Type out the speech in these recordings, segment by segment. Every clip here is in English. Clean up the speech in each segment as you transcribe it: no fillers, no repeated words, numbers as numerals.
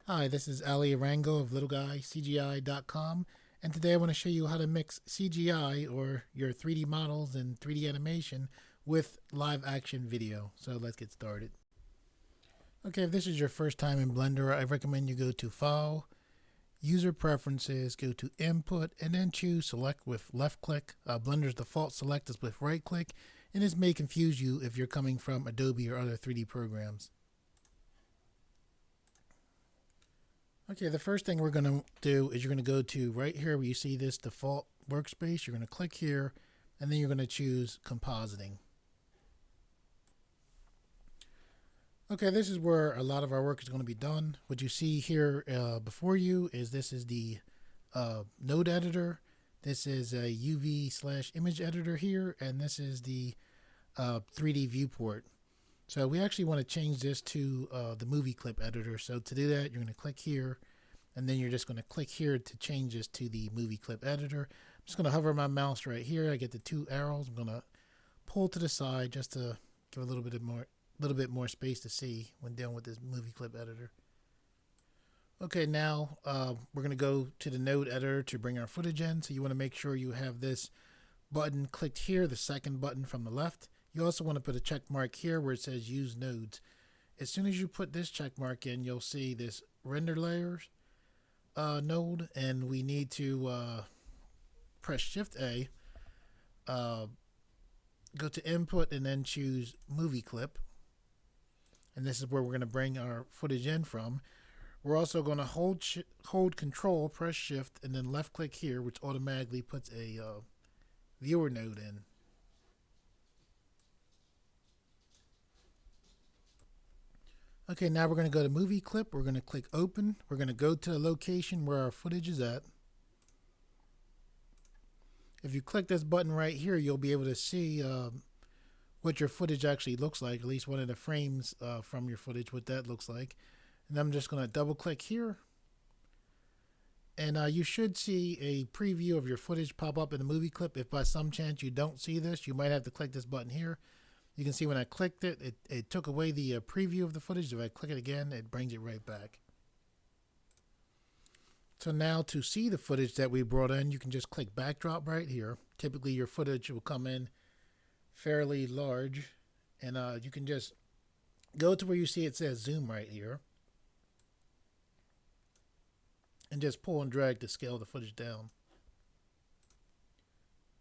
Hi, this is Alimayo Arango of littleguy.cgi.com, and today I want to show you how to mix CGI or your 3D models and 3D animation with live action video. So let's get started. Okay, if this is your first time in Blender, I recommend you go to File, User Preferences, go to Input, and then choose Select with left click. Blender's default select is with right click, and this may confuse you if you're coming from Adobe or other 3D programs. Okay, the first thing we're going to do is you're going to go to right here where you see this default workspace. You're going to click here, and then you're going to choose compositing. Okay, this is where a lot of our work is going to be done. What you see here before you is this is the node editor. This is a UV/image editor here, and this is the 3D viewport. So we actually want to change this to the movie clip editor. So to do that, you're going to click here, and then you're just going to click here to change this to the movie clip editor. I'm just going to hover my mouse right here. I get the two arrows. I'm going to pull to the side just to give a little bit more space to see when dealing with this movie clip editor. Okay, now we're going to go to the node editor to bring our footage in. So you want to make sure you have this button clicked here, the second button from the left. You also want to put a check mark here where it says use nodes. As soon as you put this check mark in, you'll see this render layers node, and we need to press Shift A, go to input, and then choose movie clip. And this is where we're going to bring our footage in from. We're also going to hold Control, press Shift, and then left click here, which automatically puts a viewer node in. Okay, now we're going to go to movie clip. We're going to click open. We're going to go to the location where our footage is at. If you click this button right here, you'll be able to see what your footage actually looks like, at least one of the frames from your footage, what that looks like. And I'm just going to double click here. And you should see a preview of your footage pop up in the movie clip. If by some chance you don't see this, you might have to click this button here. You can see when I clicked it, it took away the preview of the footage. If I click it again, it brings it right back. So now to see the footage that we brought in, you can just click backdrop right here. Typically your footage will come in fairly large, and you can just go to where you see it says zoom right here and just pull and drag to scale the footage down.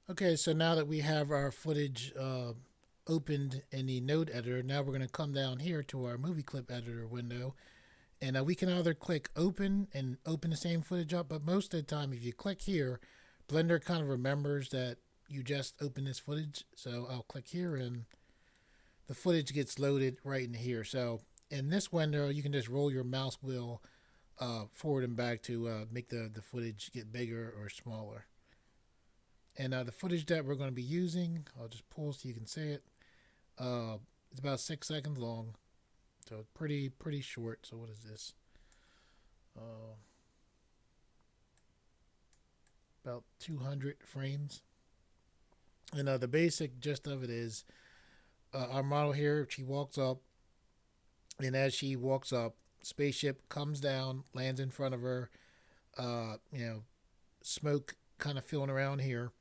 Okay, so now that we have our footage opened in the node editor, now we're going to come down here to our movie clip editor window, and we can either click open and open the same footage up, but most of the time if you click here, Blender kind of remembers that you just opened this footage. So I'll click here and the footage gets loaded right in here. So in this window, you can just roll your mouse wheel forward and back to make the footage get bigger or smaller. And the footage that we're going to be using, I'll just pull so you can see it. It's about 6 seconds long, so pretty short. So what is this? About 200 frames. And the basic gist of it is our model here, she walks up, and as she walks up, spaceship comes down, lands in front of her. Smoke kind of filling around here.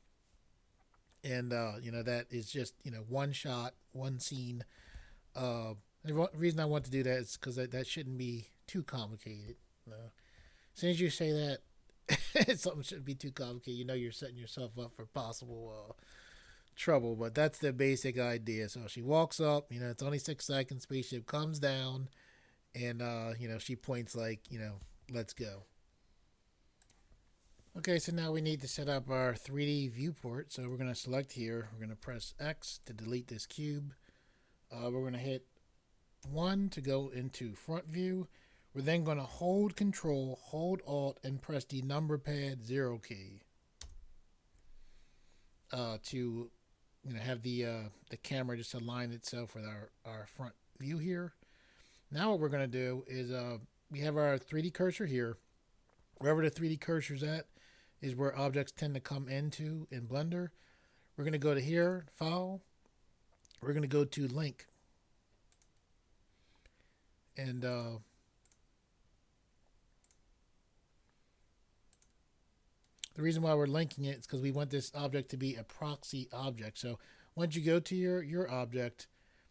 And, that is just, one shot, one scene. The reason I want to do that is because that shouldn't be too complicated. As soon as you say that, something shouldn't be too complicated, you're setting yourself up for possible trouble. But that's the basic idea. So she walks up, it's only 6 seconds, spaceship comes down, and, she points like, let's go. Okay, so now we need to set up our 3D viewport. So we're going to select here. We're going to press X to delete this cube. We're going to hit 1 to go into front view. We're then going to hold Control, hold Alt, and press the number pad 0 key to have the camera just align itself with our front view here. Now what we're going to do is we have our 3D cursor here. Wherever the 3D cursor is at is where objects tend to come into in Blender. We're going to go to here, File. We're going to go to Link. And The reason why we're linking it is because we want this object to be a proxy object. So once you go to your object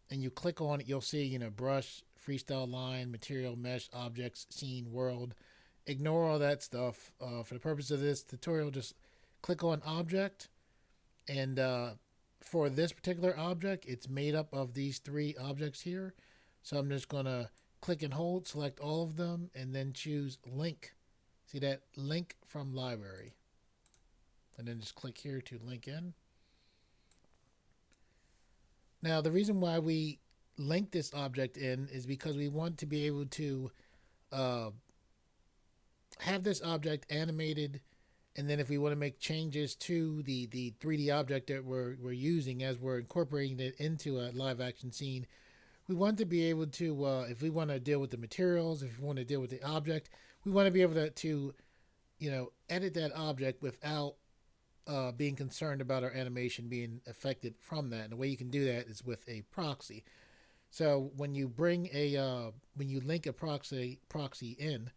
and you click on it, you'll see, brush, freestyle line, material, mesh, objects, scene, world. Ignore all that stuff. For the purpose of this tutorial, just click on object. And for this particular object, it's made up of these three objects here. So I'm just going to click and hold, select all of them, and then choose link. See that? Link from library. And then just click here to link in. Now, the reason why we link this object in is because we want to be able to have this object animated, and then if we want to make changes to the 3D object that we're using as we're incorporating it into a live action scene, we want to be able to, if we want to deal with the materials, if we want to deal with the object, we want to be able to edit that object without being concerned about our animation being affected from that. And the way you can do that is with a proxy. So when you bring when you link a proxy in,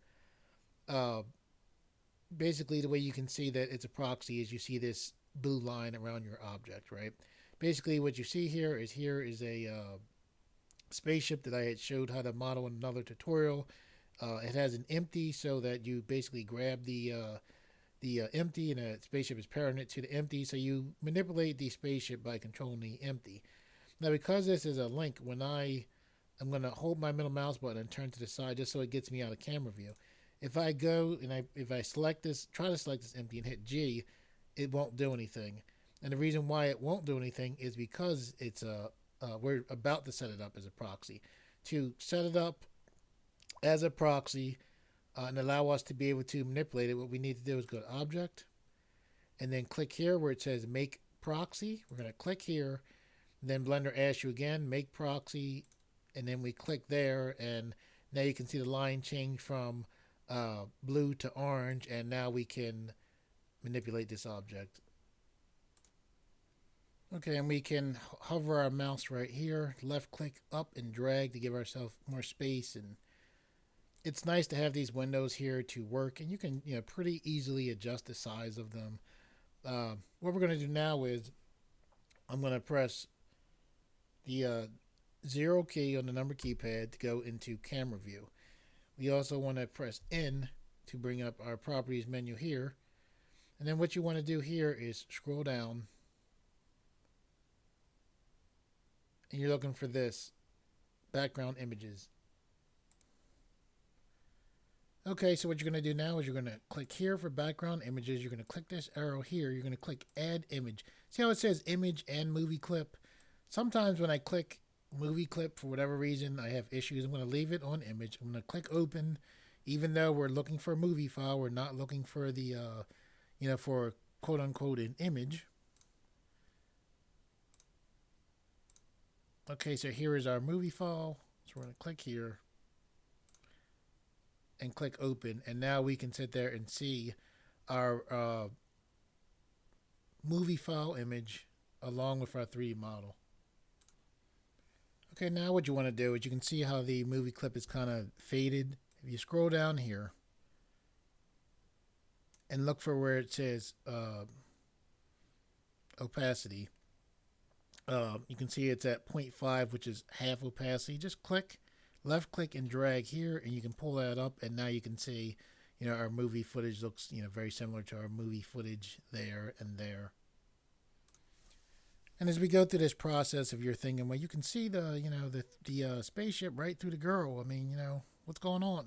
basically the way you can see that it's a proxy is you see this blue line around your object, right? Basically what you see here is a spaceship that I had showed how to model in another tutorial. It has an empty, so that you basically grab the empty, and a spaceship is pairing it to the empty. So you manipulate the spaceship by controlling the empty. Now, because this is a link, when I'm going to hold my middle mouse button and turn to the side just so it gets me out of camera view. If I go and if I select this, try to select this empty and hit G, it won't do anything. And the reason why it won't do anything is because it's we're about to set it up as a proxy. To set it up as a proxy and allow us to be able to manipulate it, what we need to do is go to Object and then click here where it says Make Proxy. We're going to click here, and then Blender asks you again, Make Proxy, and then we click there, and now you can see the line change from blue to orange, and now we can manipulate this object. Okay, and we can hover our mouse right here, left click up and drag to give ourselves more space. And it's nice to have these windows here to work, and you can pretty easily adjust the size of them. What we're going to do now is I'm going to press the 0 key on the number keypad to go into camera view. We also want to press N to bring up our properties menu here. And then what you want to do here is scroll down, and you're looking for this background images. Okay, so what you're going to do now is you're going to click here for background images. You're going to click this arrow here. You're going to click add image. See how it says image and movie clip? Sometimes when I click movie clip, for whatever reason, I have issues. I'm going to leave it on image. I'm going to click open. Even though we're looking for a movie file, we're not looking for the, for quote unquote an image. Okay, so here is our movie file. So we're going to click here and click open. And now we can sit there and see our movie file image along with our 3D model. Okay, now what you want to do is you can see how the movie clip is kind of faded. If you scroll down here and look for where it says opacity, you can see it's at 0.5, which is half opacity. Just click, left click and drag here, and you can pull that up, and now you can see, our movie footage looks, very similar to our movie footage there and there. And as we go through this process of your thinking, well, you can see the spaceship right through the girl. I mean, what's going on?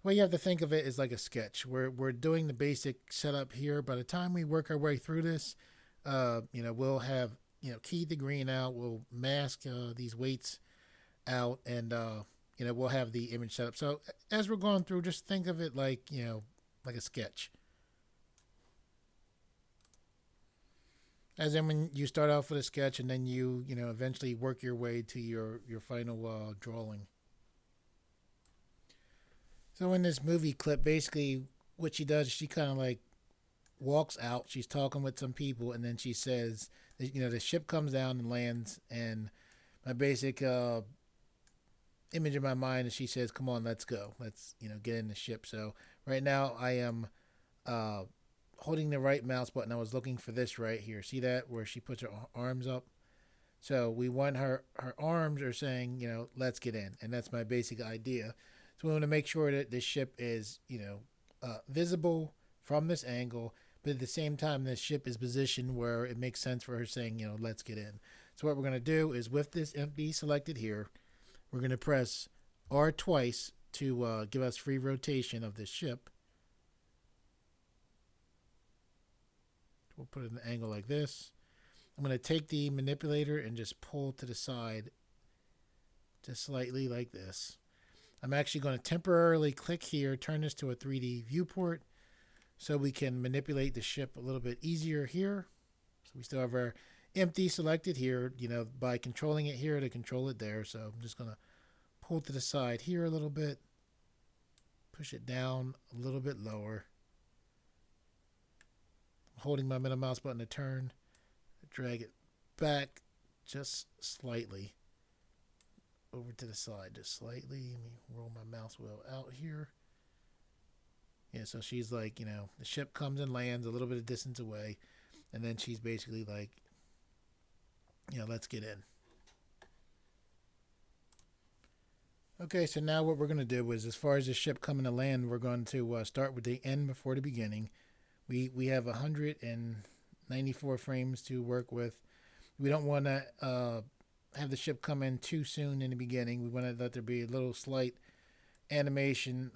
The way you have to think of it is like a sketch. We're doing the basic setup here. By the time we work our way through this, we'll have keyed the green out. We'll mask these weights out, and we'll have the image set up. So as we're going through, just think of it like like a sketch. As in when you start off with a sketch, and then you eventually work your way to your final drawing. So in this movie clip, basically what she does is she kind of like walks out. She's talking with some people, and then she says, the ship comes down and lands, and my basic image in my mind is she says, "Come on, let's go. Let's get in the ship." So right now I am holding the right mouse button, I was looking for this right here. See that where she puts her arms up? So we want her arms are saying, let's get in, and that's my basic idea. So we want to make sure that the ship is, visible from this angle, but at the same time, this ship is positioned where it makes sense for her saying, let's get in. So what we're going to do is with this empty selected here, we're going to press R twice to give us free rotation of this ship. We'll put it in an angle like this. I'm going to take the manipulator and just pull to the side just slightly like this. I'm actually going to temporarily click here, turn this to a 3D viewport so we can manipulate the ship a little bit easier here. So we still have our empty selected here, by controlling it here to control it there. So I'm just going to pull to the side here a little bit, push it down a little bit lower. Holding my middle mouse button to turn, drag it back just slightly over to the side, just slightly. Let me roll my mouse wheel out here. Yeah, so she's like, the ship comes and lands a little bit of distance away, and then she's basically like, let's get in. Okay, so now what we're going to do is, as far as the ship coming to land, we're going to start with the end before the beginning. We have 194 frames to work with. We don't want to have the ship come in too soon in the beginning. We want to let there be a little slight anticipation.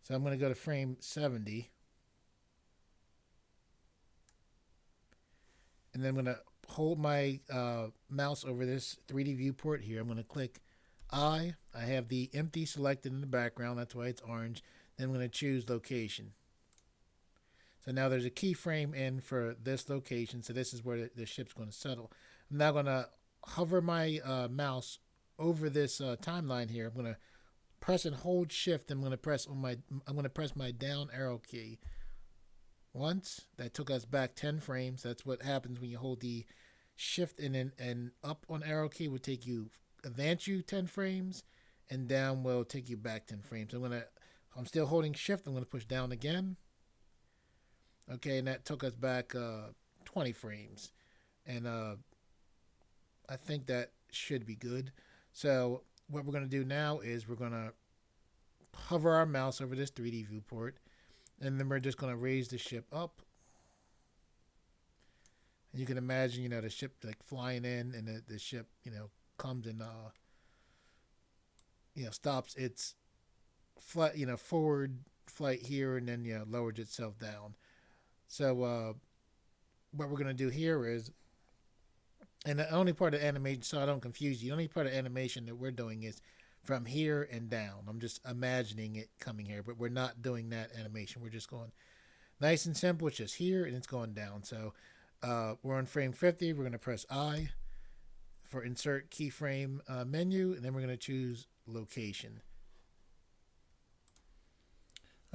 So I'm going to go to frame 70. And then I'm going to hold my mouse over this 3D viewport here. I'm going to click I. I have the empty selected in the background. That's why it's orange. Then I'm going to choose location. So now there's a keyframe in for this location. So this is where the ship's going to settle. I'm now going to hover my mouse over this timeline here. I'm going to press and hold Shift. I'm going to press my down arrow key once. That took us back 10 frames. That's what happens when you hold the Shift and up on arrow key will advance you 10 frames, and down will take you back 10 frames. I'm still holding Shift. I'm going to push down again. Okay, and that took us back 20 frames. And I think that should be good. So what we're going to do now is we're going to hover our mouse over this 3D viewport, and then we're just going to raise the ship up. And you can imagine, the ship like flying in, and the ship, comes and, stops its flight, forward flight here, and then, lowers itself down. So what we're going to do here is, and the only part of animation, so I don't confuse you, the only part of animation that we're doing is from here and down. I'm just imagining it coming here, but we're not doing that animation. We're just going nice and simple. It's just here, and it's going down. So we're on frame 50. We're going to press I for insert keyframe menu, and then we're going to choose location.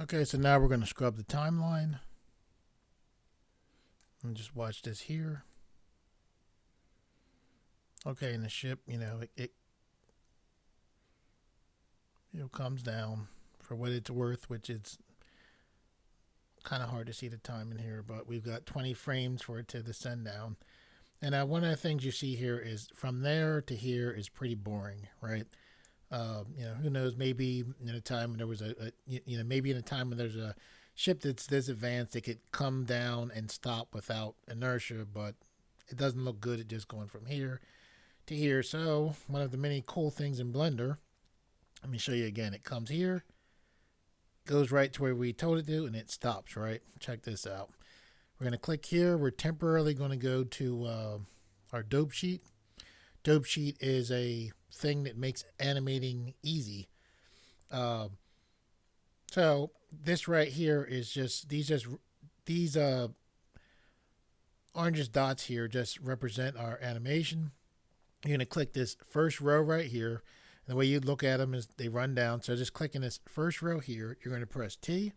Okay, so now we're going to scrub the timeline. And just watch this here. Okay, and the ship, it comes down for what it's worth, which is kind of hard to see the time in here, but we've got 20 frames for it to descend down. And one of the things you see here is from there to here is pretty boring, right? Who knows? Maybe in a time when there was maybe in a time when there's a ship that's this advanced, it could come down and stop without inertia, but it doesn't look good at just going from here to here. So one of the many cool things in Blender, let me show you again. It comes here, goes right to where we told it to, and it stops, right? Check this out. We're going to click here. We're temporarily going to go to our dope sheet. Dope sheet is a thing that makes animating easy. So this right here is just these orange dots here just represent our animation. You're going to click this first row right here. And the way you look at them is they run down. So just clicking this first row here, you're going to press T.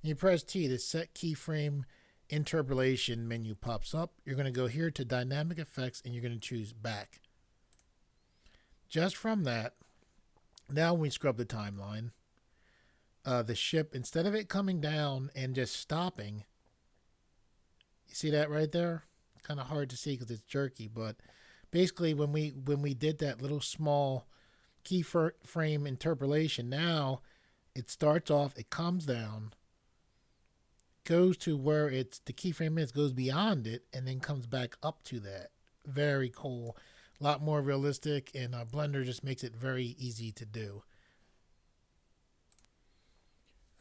When you press T, the set keyframe interpolation menu pops up. You're going to go here to dynamic effects, and you're going to choose back. Just from that, now when we scrub the timeline, the ship, instead of it coming down and just stopping, you see that right there? Kind of hard to see because it's jerky, but basically when we did that little small keyframe interpolation, now it starts off, it comes down, goes to where it's the keyframe is, goes beyond it, and then comes back up to that. Very cool, a lot more realistic, and Blender just makes it very easy to do.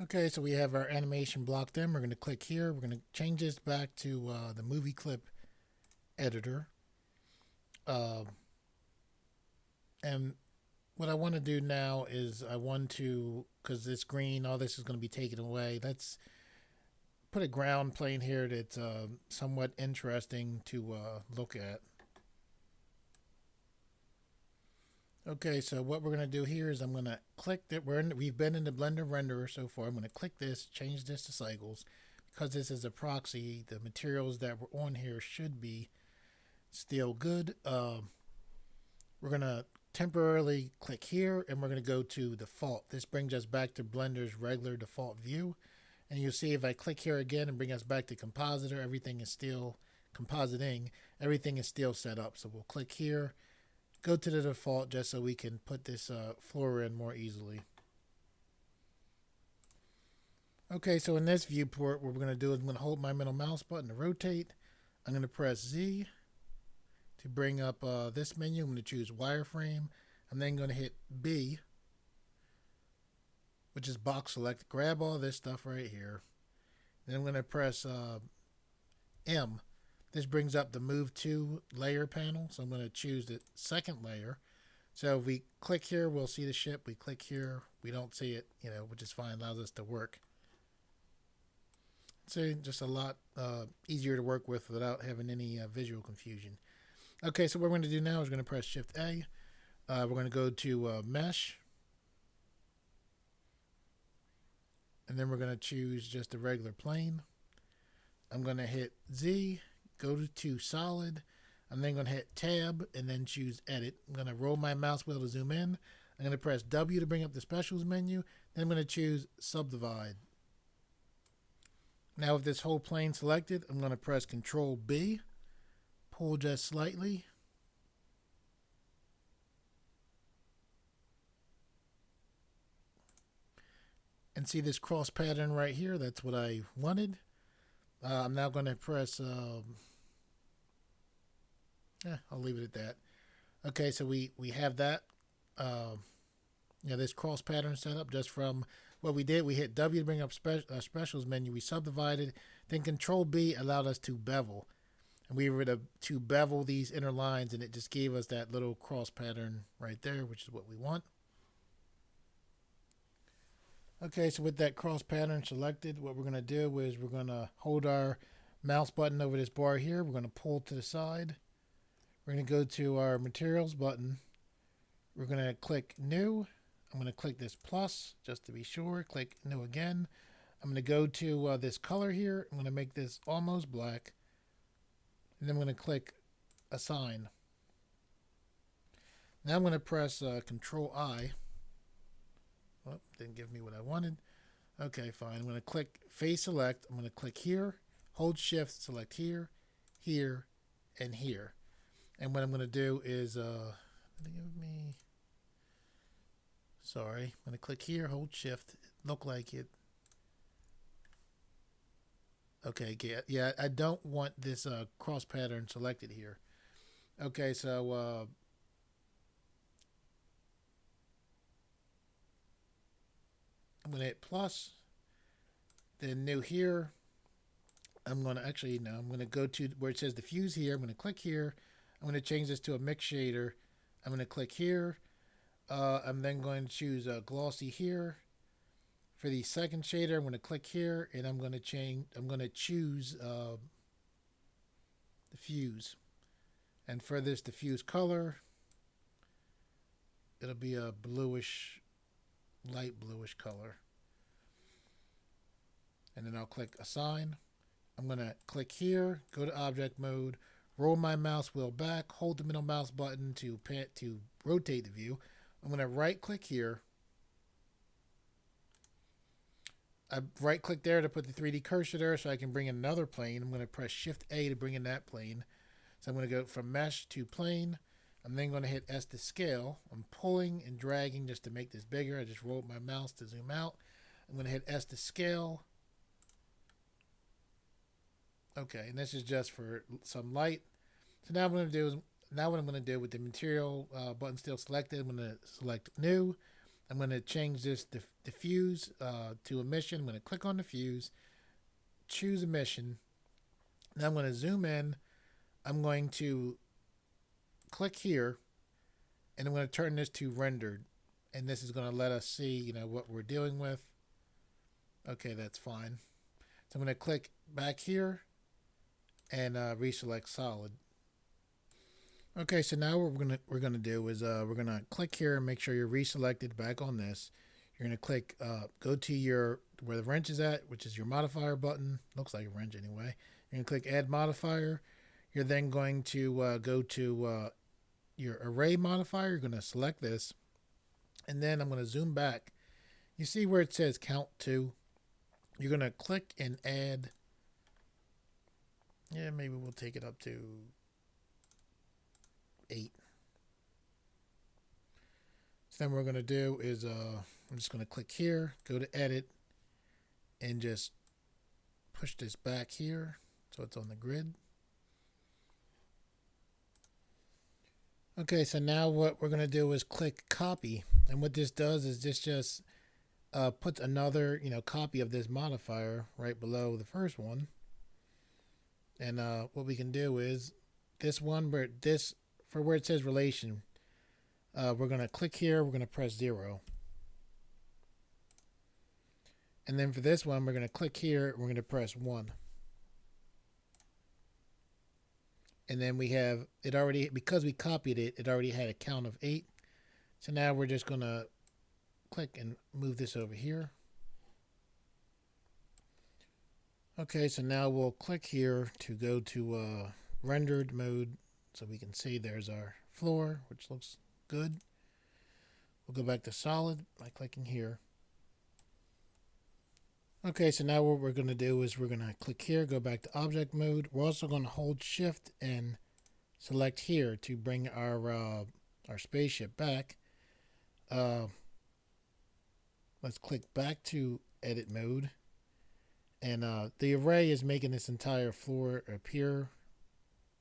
Okay, so we have our animation blocked in. We're going to click here. We're going to change this back to the movie clip editor. And what I want to do now is I want to, because this green, all this is going to be taken away. Let's put a ground plane here that's somewhat interesting to look at. Okay, so what we're going to do here is I'm going to click that. We've been in the Blender renderer so far. I'm going to click this, change this to cycles. Because this is a proxy, the materials that were on here should be still good. We're going to temporarily click here, and we're going to go to default. This brings us back to Blender's regular default view. And you'll see if I click here again and bring us back to compositor, everything is still compositing. Everything is still set up. So we'll click here. Go to the default just so we can put this floor in more easily. Okay, so in this viewport, what we're going to do is I'm going to hold my middle mouse button to rotate. I'm going to press Z to bring up this menu. I'm going to choose wireframe. I'm then going to hit B, which is box select. Grab all this stuff right here. Then I'm going to press M. This brings up the Move To layer panel, so I'm going to choose the second layer. So if we click here, we'll see the ship. We click here, we don't see it, which is fine, allows us to work. So just a lot easier to work with without having any visual confusion. Okay, so what we're going to do now is we're going to press Shift A. We're going to go to Mesh. And then we're going to choose just a regular plane. I'm going to hit Z. Go to solid. I'm then going to hit tab and then choose edit. I'm going to roll my mouse wheel to zoom in. I'm going to press W to bring up the specials menu. Then I'm going to choose subdivide. Now with this whole plane selected, I'm going to press Control B. Pull just slightly. And see this cross pattern right here? That's what I wanted. I'm now going to press, I'll leave it at that. Okay, so we have that, this cross pattern set up just from what we did. We hit W to bring up specials menu. We subdivided. Then Control B allowed us to bevel. And we were to bevel these inner lines, and it just gave us that little cross pattern right there, which is what we want. Okay, so with that cross pattern selected, what we're going to do is we're going to hold our mouse button over this bar here. We're going to pull to the side. We're going to go to our materials button. We're going to click new. I'm going to click this plus just to be sure. Click new again. I'm going to go to this color here. I'm going to make this almost black. And then I'm going to click assign. Now I'm going to press Control I. Oh, didn't give me what I wanted. Okay, fine. I'm going to click phase select. I'm going to click here, hold shift, select here, here, and here. And what I'm going to do is, sorry, I'm going to click here, hold shift, look like it. Okay, yeah, I don't want this cross pattern selected here. Okay, so I'm going to hit plus, then new here. I'm going to actually, no, I'm going to go to where it says diffuse here. I'm going to click here. I'm going to change this to a mix shader. I'm going to click here. I'm then going to choose glossy here. For the second shader, I'm going to click here, and I'm going to choose diffuse. And for this diffuse color, it'll be a bluish, light bluish color. And then I'll click assign. I'm going to click here, go to object mode, roll my mouse wheel back, hold the middle mouse button to rotate the view. I'm going to right click here. I right click there to put the 3D cursor there so I can bring in another plane. I'm going to press Shift A to bring in that plane. So I'm going to go from mesh to plane. I'm then going to hit S to scale. I'm pulling and dragging just to make this bigger. I just rolled my mouse to zoom out. I'm going to hit S to scale. Okay, and this is just for some light. So now what I'm going to do is, now what I'm going to do with the material button still selected, I'm going to select new. I'm going to change this diffuse to emission. I'm going to click on diffuse, choose emission. Now I'm going to zoom in. I'm going to click here, and I'm going to turn this to rendered. And this is going to let us see, what we're dealing with. Okay, that's fine. So I'm going to click back here and reselect solid. Okay, so now what we're gonna do is we're gonna click here and make sure you're reselected back on this. You're gonna click go to where the wrench is at, which is your modifier button. Looks like a wrench anyway. You're gonna click add modifier. You're then going to go to your array modifier. You're gonna select this, and then I'm gonna zoom back. You see where it says count 2? You're gonna click and add. Yeah, maybe we'll take it up to 8. So then what we're going to do is I'm just going to click here, go to edit, and just push this back here so it's on the grid. Okay, so now what we're going to do is click copy. And what this does is this just puts another copy of this modifier right below the first one. And what we can do is this one for where it says relation, we're going to click here, we're going to press 0. And then for this one, we're going to click here, we're going to press 1. And then we have it already, because we copied it, it already had a count of 8. So now we're just going to click and move this over here. Okay, so now we'll click here to go to rendered mode. So we can see there's our floor, which looks good. We'll go back to solid by clicking here. Okay, so now what we're going to do is we're going to click here, go back to object mode. We're also going to hold shift and select here to bring our spaceship back. Let's click back to edit mode. And the array is making this entire floor appear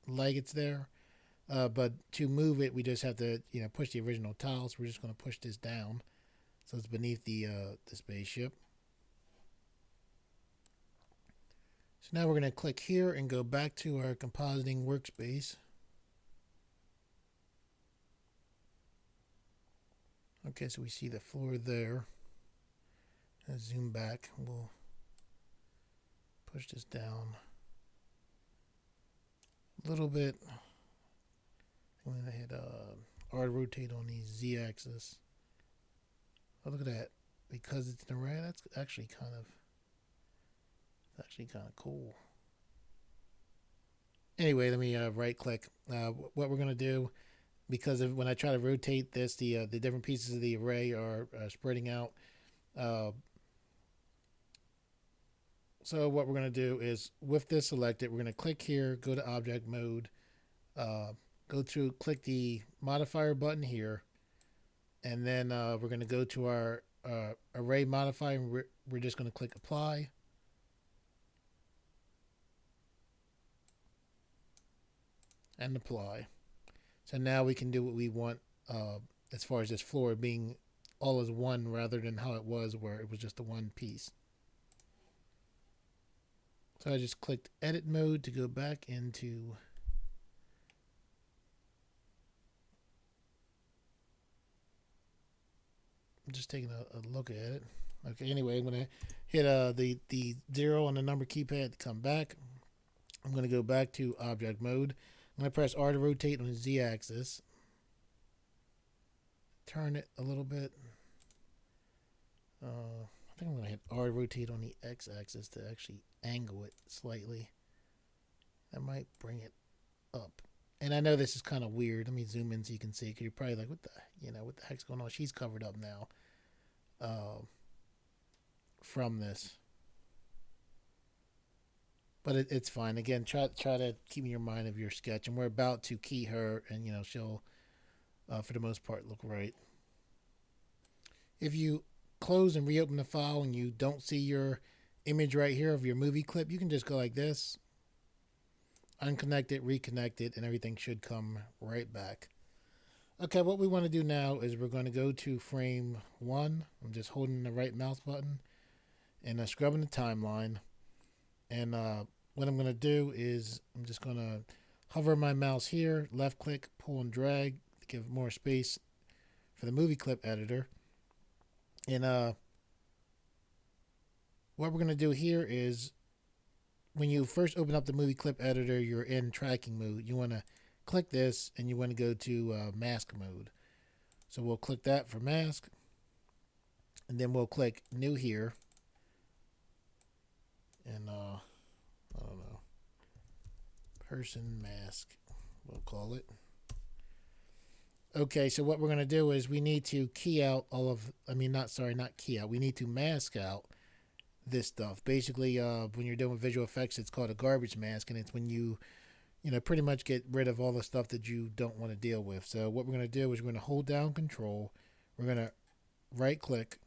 like it's there. But to move it, we just have to, push the original tile. So we're just going to push this down, so it's beneath the spaceship. So now we're going to click here and go back to our compositing workspace. Okay, so we see the floor there. Let's zoom back. We'll push this down a little bit. I'm going to hit R to rotate on the Z-axis. Oh, look at that. Because it's an array, that's actually kind of cool. Anyway, let me right click. What we're going to do, because when I try to rotate this, the different pieces of the array are spreading out. So what we're going to do is, with this selected, we're going to click here, go to object mode, click the modifier button here, and then we're going to go to our array modifier, and we're just going to click apply. And apply. So now we can do what we want as far as this floor being all as one, rather than how it was where it was just the one piece. So I just clicked edit mode to go back into I'm just taking a look at it. Okay, anyway, I'm going to hit the 0 on the number keypad to come back. I'm going to go back to object mode. I'm going to press R to rotate on the Z-axis. Turn it a little bit. I think I'm going to hit R to rotate on the X-axis to actually angle it slightly. That might bring it up. And I know this is kind of weird. Let me zoom in so you can see. Because you're probably like, what the heck's going on? She's covered up now from this. but it's fine. Again, try to keep in your mind of your sketch, and we're about to key her, and she'll, for the most part, look right. If you close and reopen the file and you don't see your image right here of your movie clip, you can just go like this, unconnect it, reconnect it, and everything should come right back. Okay, what we want to do now is we're going to go to frame 1. I'm just holding the right mouse button and scrubbing the timeline. And what I'm going to do is I'm just going to hover my mouse here, left click, pull and drag to give more space for the movie clip editor. And what we're going to do here is when you first open up the movie clip editor, you're in tracking mode. You want to click this and you want to go to mask mode. So we'll click that for mask. And then we'll click new here. And I don't know, person mask, we'll call it. Okay, so what we're going to do is we need to key out all of, not key out. We need to mask out this stuff. Basically, when you're doing visual effects, it's called a garbage mask, and it's when you pretty much get rid of all the stuff that you don't want to deal with. So what we're going to do is we're going to hold down Control. We're going to right click,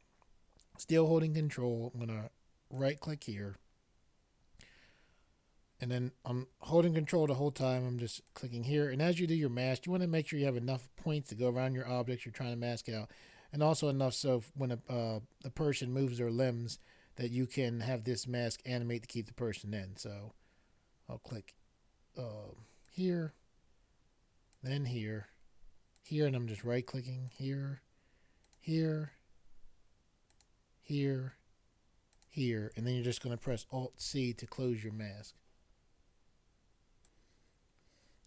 still holding Control. I'm going to right click here. And then I'm holding Control the whole time. I'm just clicking here. And as you do your mask, you want to make sure you have enough points to go around your objects you're trying to mask out. And also enough so when a person moves their limbs that you can have this mask animate to keep the person in. So I'll click here, then here, and I'm just right clicking here, here, here, here. And then you're just going to press Alt-C to close your mask.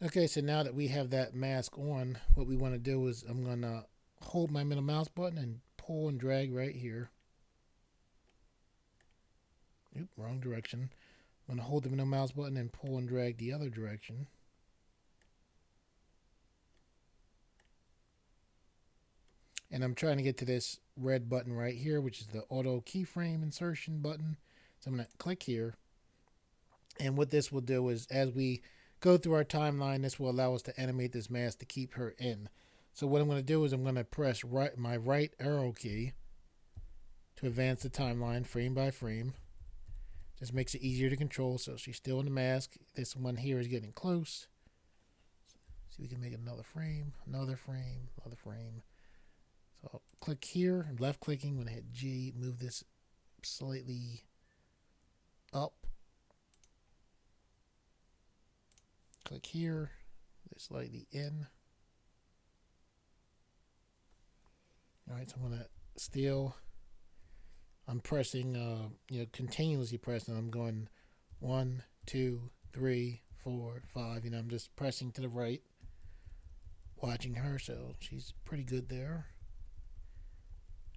Okay, so now that we have that mask on, what we want to do is I'm going to hold my middle mouse button and pull and drag right here. Oop, wrong direction. I'm going to hold the middle mouse button and pull and drag the other direction. And I'm trying to get to this red button right here, which is the auto keyframe insertion button. So I'm going to click here. And what this will do is as we go through our timeline, this will allow us to animate this mask to keep her in. So what I'm going to do is I'm going to press my right arrow key to advance the timeline frame by frame. Just makes it easier to control. So she's still in the mask. This one here is getting close. See, we can make another frame, another frame, another frame. So I'll click here, and left clicking, I'm going to hit G, move this slightly up. Click here, this slightly in. All right, so I'm going to I'm pressing, continuously pressing. I'm going 1, 2, 3, 4, 5. I'm just pressing to the right, watching her. So she's pretty good there.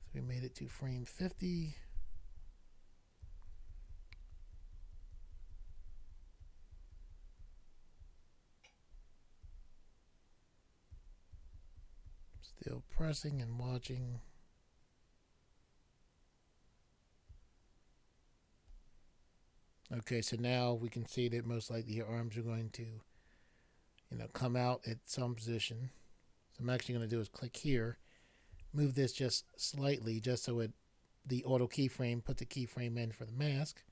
So we made it to frame 50. Still pressing and watching. Okay, so now we can see that most likely your arms are going to, come out at some position. So I'm actually going to do is click here, move this just slightly, just so the auto keyframe, put the keyframe in for the mask.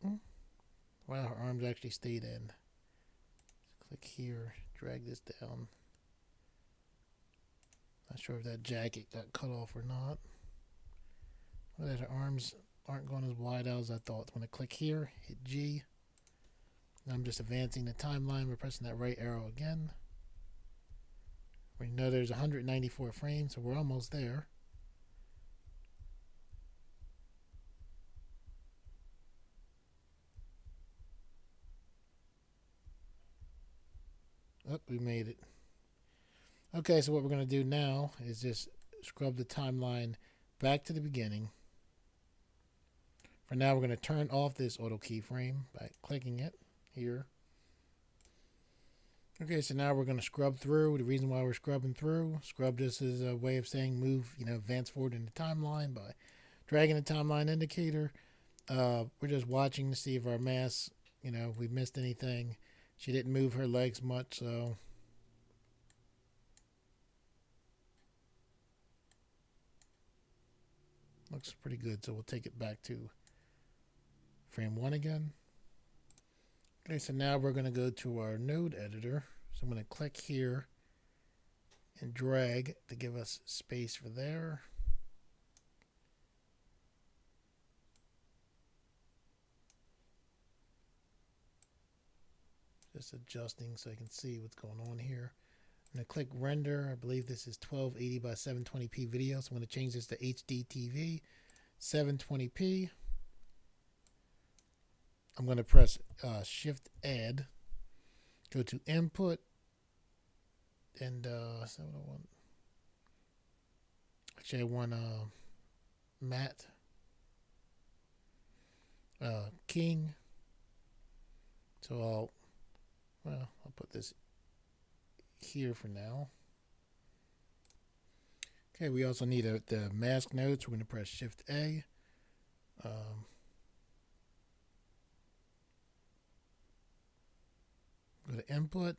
Wow, her arms actually stayed in. Click here, drag this down. Not sure if that jacket got cut off or not. But her arms aren't going as wide out as I thought. I'm going to click here, hit G. Now I'm just advancing the timeline. We're pressing that right arrow again. We know there's 194 frames, so we're almost there. Oh, we made it. Okay, so what we're going to do now is just scrub the timeline back to the beginning. For now, we're going to turn off this auto keyframe by clicking it here. Okay, so now we're going to scrub through. The reason why we're scrubbing through, scrub just is a way of saying move, advance forward in the timeline by dragging the timeline indicator. We're just watching to see if our mask, we missed anything. She didn't move her legs much, so looks pretty good. So we'll take it back to frame 1 again. Okay, so now we're going to go to our node editor. So I'm going to click here and drag to give us space for there. Just adjusting so I can see what's going on here. I'm going to click render. I believe this is 1280 by 720p video. So I'm going to change this to HD TV, 720p. I'm going to press Shift Add, go to Input, and that's not what I want. Actually, I want Matte, King. So I'll put this here for now. Okay, we also need the mask node, so we're going to press Shift A. Go to Input.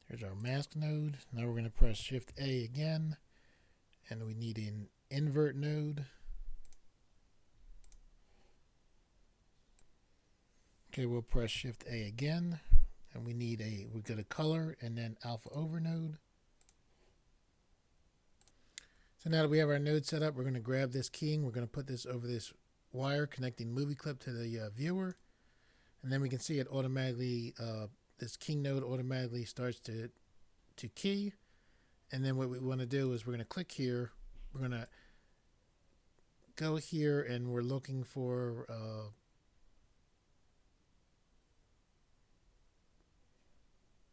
Here's our mask node. Now we're going to press Shift A again, and we need an invert node. Okay, we'll press Shift A again, and we've got a color and then alpha over node. So now that we have our node set up, we're going to grab this keying. We're going to put this over this wire connecting movie clip to the viewer, and then we can see it automatically. This key node automatically starts to key, and then what we want to do is we're going to click here. We're going to go here, and we're looking for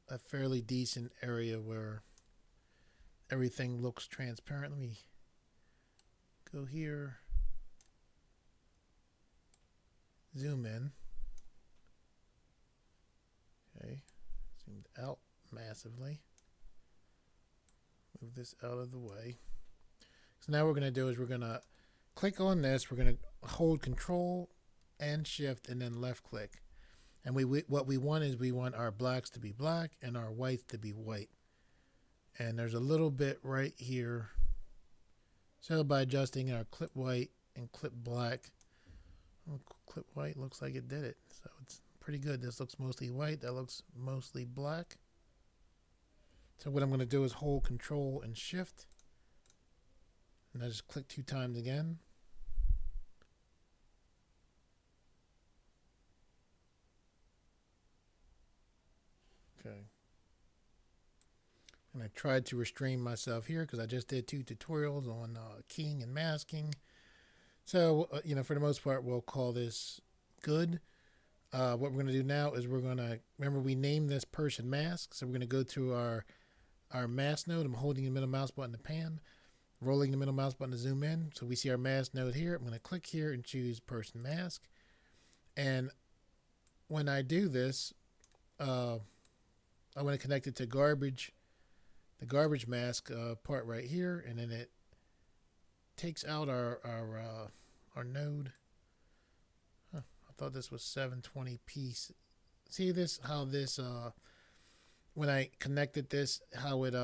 a fairly decent area where everything looks transparent. Let me go here, zoom in. Okay, zoomed out massively. Move this out of the way. So now what we're going to do is we're going to click on this. We're going to hold Control and Shift and then left click. And what we want is we want our blacks to be black and our whites to be white. And there's a little bit right here. So by adjusting our clip white and clip black, clip white looks like it did it. So it's pretty good. This looks mostly white. That looks mostly black. So what I'm going to do is hold Control and Shift. And I just click 2 times again. Okay. And I tried to restrain myself here because I just did 2 tutorials on keying and masking. So, for the most part, we'll call this good. What we're going to do now is we're going to, remember we named this person mask. So we're going to go to our mask node. I'm holding the middle mouse button to pan, rolling the middle mouse button to zoom in. So we see our mask node here. I'm going to click here and choose person mask. And when I do this, I want to connect it to the garbage mask part right here, and then it takes out our node. I thought this was 720p. See this? How this when I connected this, how it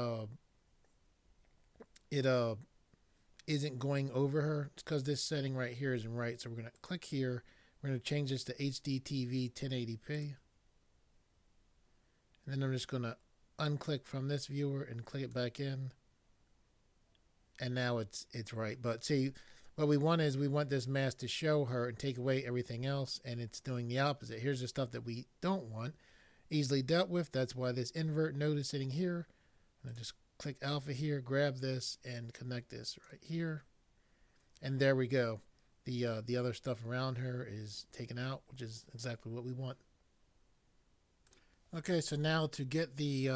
isn't going over her. It's because this setting right here isn't right. So we're gonna click here. We're gonna change this to HD TV 1080p. And then I'm just going to unclick from this viewer and click it back in. And now it's right. But see, what we want is we want this mask to show her and take away everything else. And it's doing the opposite. Here's the stuff that we don't want. Easily dealt with. That's why this invert node is sitting here. And I just click alpha here, grab this, and connect this right here. And there we go. The other stuff around her is taken out, which is exactly what we want. Okay, so now to get the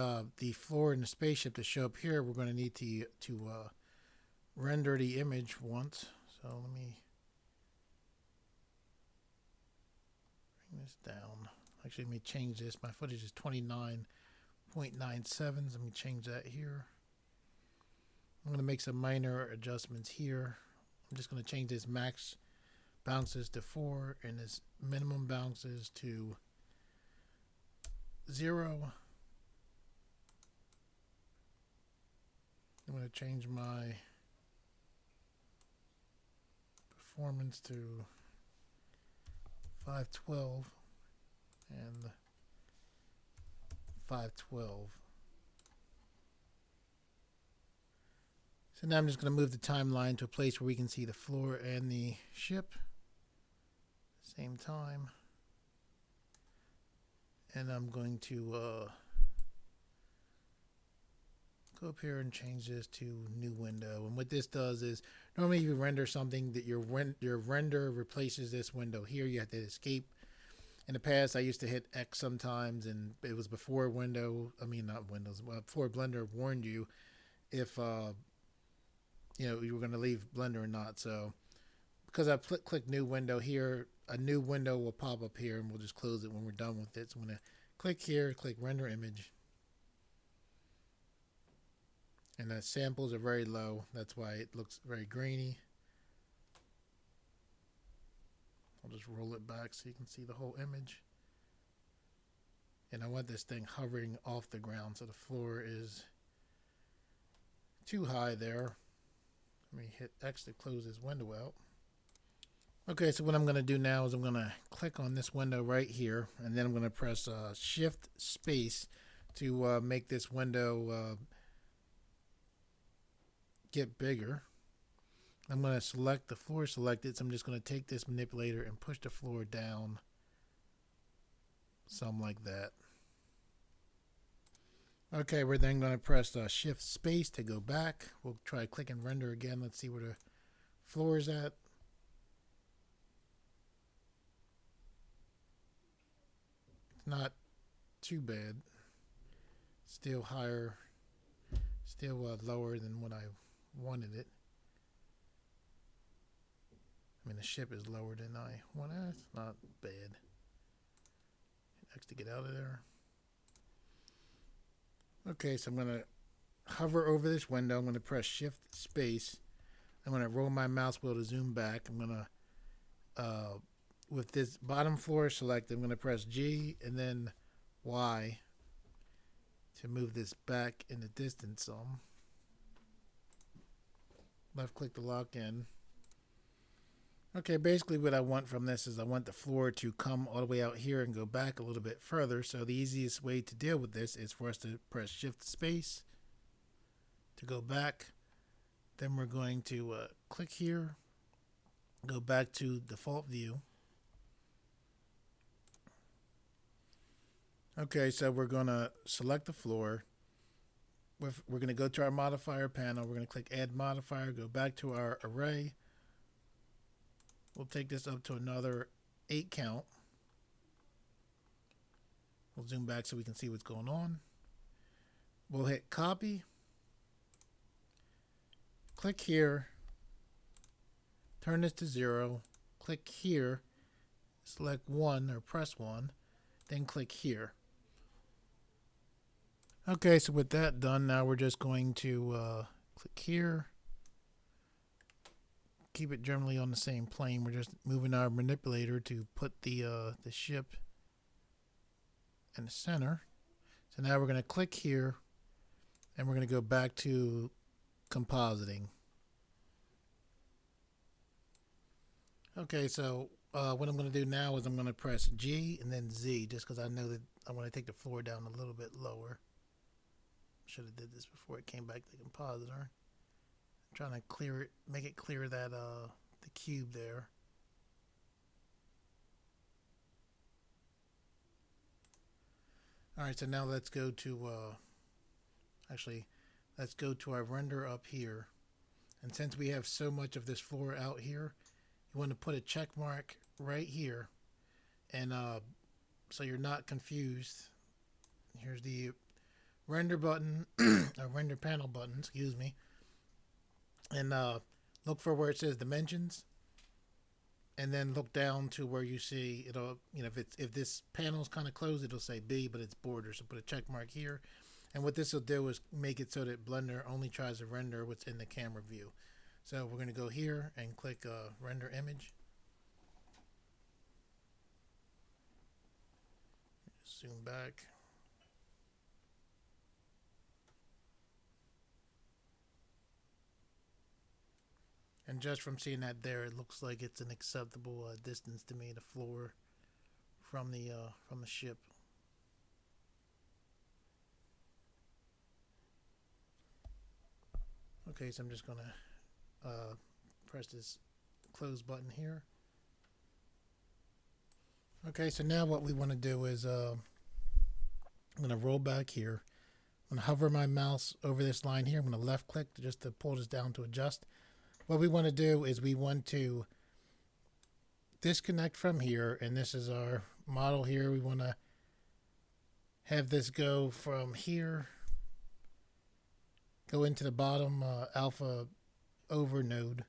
floor and the spaceship to show up here, we're going to need to render the image once. So let me bring this down. Actually, let me change this. My footage is 29.97. Let me change that here. I'm going to make some minor adjustments here I'm just going to change this max bounces to 4 and this minimum bounces to 0. I'm going to change my performance to 512 and 512. So now I'm just going to move the timeline to a place where we can see the floor and the ship same time. And I'm going to go up here and change this to new window. And what this does is, normally you render something that your render replaces this window here. You have to escape. In the past, I used to hit X sometimes, and it was before before Blender warned you if you were going to leave Blender or not. So because I click new window here, a new window will pop up here, and we'll just close it when we're done with it. So I'm going to click here, click render image. And the samples are very low. That's why it looks very grainy. I'll just roll it back so you can see the whole image. And I want this thing hovering off the ground, so the floor is too high there. Let me hit X to close this window out. Okay, so what I'm going to do now is I'm going to click on this window right here, and then I'm going to press Shift Space to make this window get bigger. I'm going to select the floor selected, so I'm just going to take this manipulator and push the floor down some like that. Okay, we're then going to press Shift Space to go back. We'll try clicking render again. Let's see where the floor is at. It's not too bad. Still higher, still lower than what I wanted it. I mean, the ship is lower than I wanted. It's not bad. X to get out of there. Okay, so I'm going to hover over this window. I'm going to press Shift Space. I'm going to roll my mouse wheel to zoom back. I'm going to, with this bottom floor selected, I'm going to press G and then Y to move this back in the distance some. Left click to lock in. Okay, basically what I want from this is I want the floor to come all the way out here and go back a little bit further. So the easiest way to deal with this is for us to press Shift Space to go back. Then we're going to click here, go back to default view. Okay, so we're going to select the floor. We're going to go to our modifier panel. We're going to click Add Modifier, go back to our array. We'll take this up to another 8 count. We'll zoom back so we can see what's going on. We'll hit copy. Click here. Turn this to 0. Click here. Select 1 or press 1. Then click here. Okay, so with that done, now we're just going to click here. Keep it generally on the same plane. We're just moving our manipulator to put the ship in the center. So now we're going to click here, and we're going to go back to compositing. Okay, so what I'm going to do now is I'm going to press G and then Z, just because I know that I want to take the floor down a little bit lower. Should have did this before it came back to the compositor. Trying to clear it, make it clear that the cube there. All right, so now let's go to let's go to our render up here. And since we have so much of this floor out here, you want to put a check mark right here, and so you're not confused. Here's the render button, or render panel button, excuse me. And look for where it says dimensions, and then look down to where you see it'll, if this panel is kind of closed, it'll say B, but it's border. So put a check mark here, and what this will do is make it so that Blender only tries to render what's in the camera view. So we're going to go here and click render image. Zoom back. And just from seeing that there, it looks like it's an acceptable distance to me, the floor from the ship. Okay, so I'm just gonna press this close button here. Okay, so now what we want to do is I'm gonna roll back here. I'm gonna hover my mouse over this line here. I'm gonna left click just to pull this down to adjust. What we want to do is we want to disconnect from here, and this is our model here. We want to have this go from here, go into the bottom alpha over node,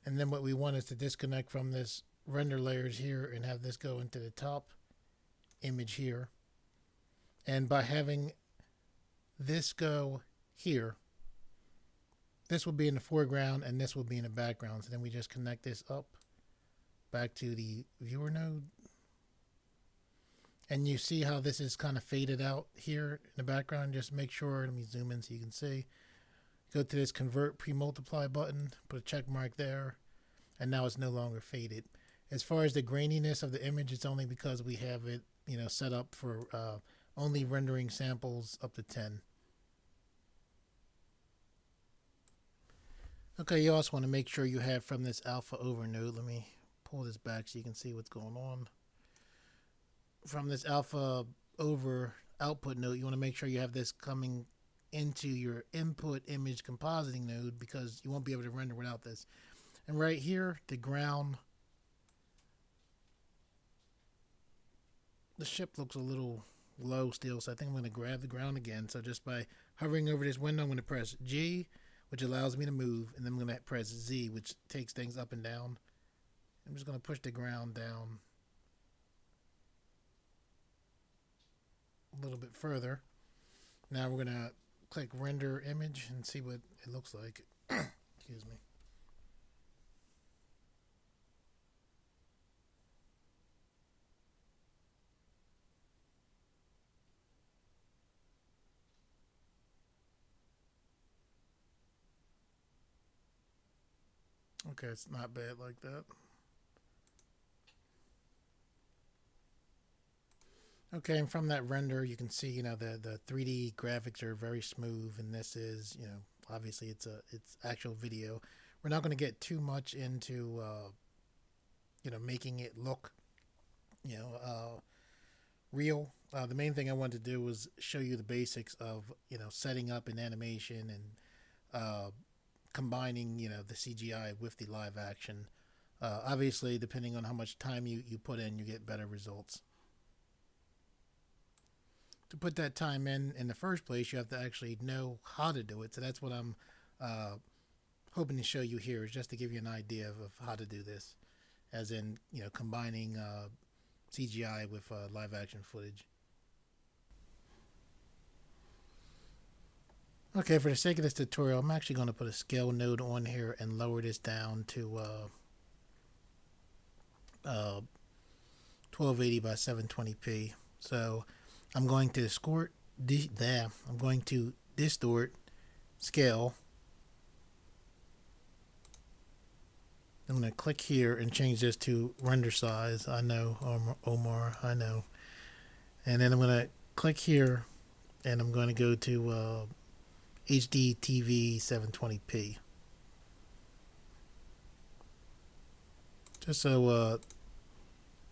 and then what we want is to disconnect from this render layers here and have this go into the top image here. And by having this go here, this will be in the foreground and this will be in the background. So then we just connect this up back to the viewer node. And you see how this is kind of faded out here in the background. Just make sure, let me zoom in so you can see. Go to this convert pre-multiply button, put a check mark there, and now it's no longer faded. As far as the graininess of the image, it's only because we have it, set up for only rendering samples up to 10. Okay, you also want to make sure you have from this alpha over node. Let me pull this back so you can see what's going on. From this alpha over output node, you want to make sure you have this coming into your input image compositing node, because you won't be able to render without this. And right here, the ground, the ship looks a little low still, so I think I'm going to grab the ground again. So just by hovering over this window, I'm going to press G, which allows me to move, and then I'm going to press Z, which takes things up and down. I'm just going to push the ground down a little bit further. Now we're going to click render image and see what it looks like. Excuse me. Okay, it's not bad like that. Okay, and from that render, you can see, the 3D graphics are very smooth, and this is, obviously it's actual video. We're not going to get too much into, making it look, real. The main thing I wanted to do was show you the basics of, setting up an animation and combining, the CGI with the live action. Obviously, depending on how much time you put in, you get better results. To put that time in the first place, you have to actually know how to do it. So that's what I'm hoping to show you here, is just to give you an idea of how to do this, as in, combining CGI with live action footage. Okay, for the sake of this tutorial, I'm actually going to put a scale node on here and lower this down to 1280 by 720p. So I'm going to I'm going to distort, scale. I'm going to click here and change this to render size. I know, Omar, I know. And then I'm going to click here and I'm going to go to HD TV 720p. Just so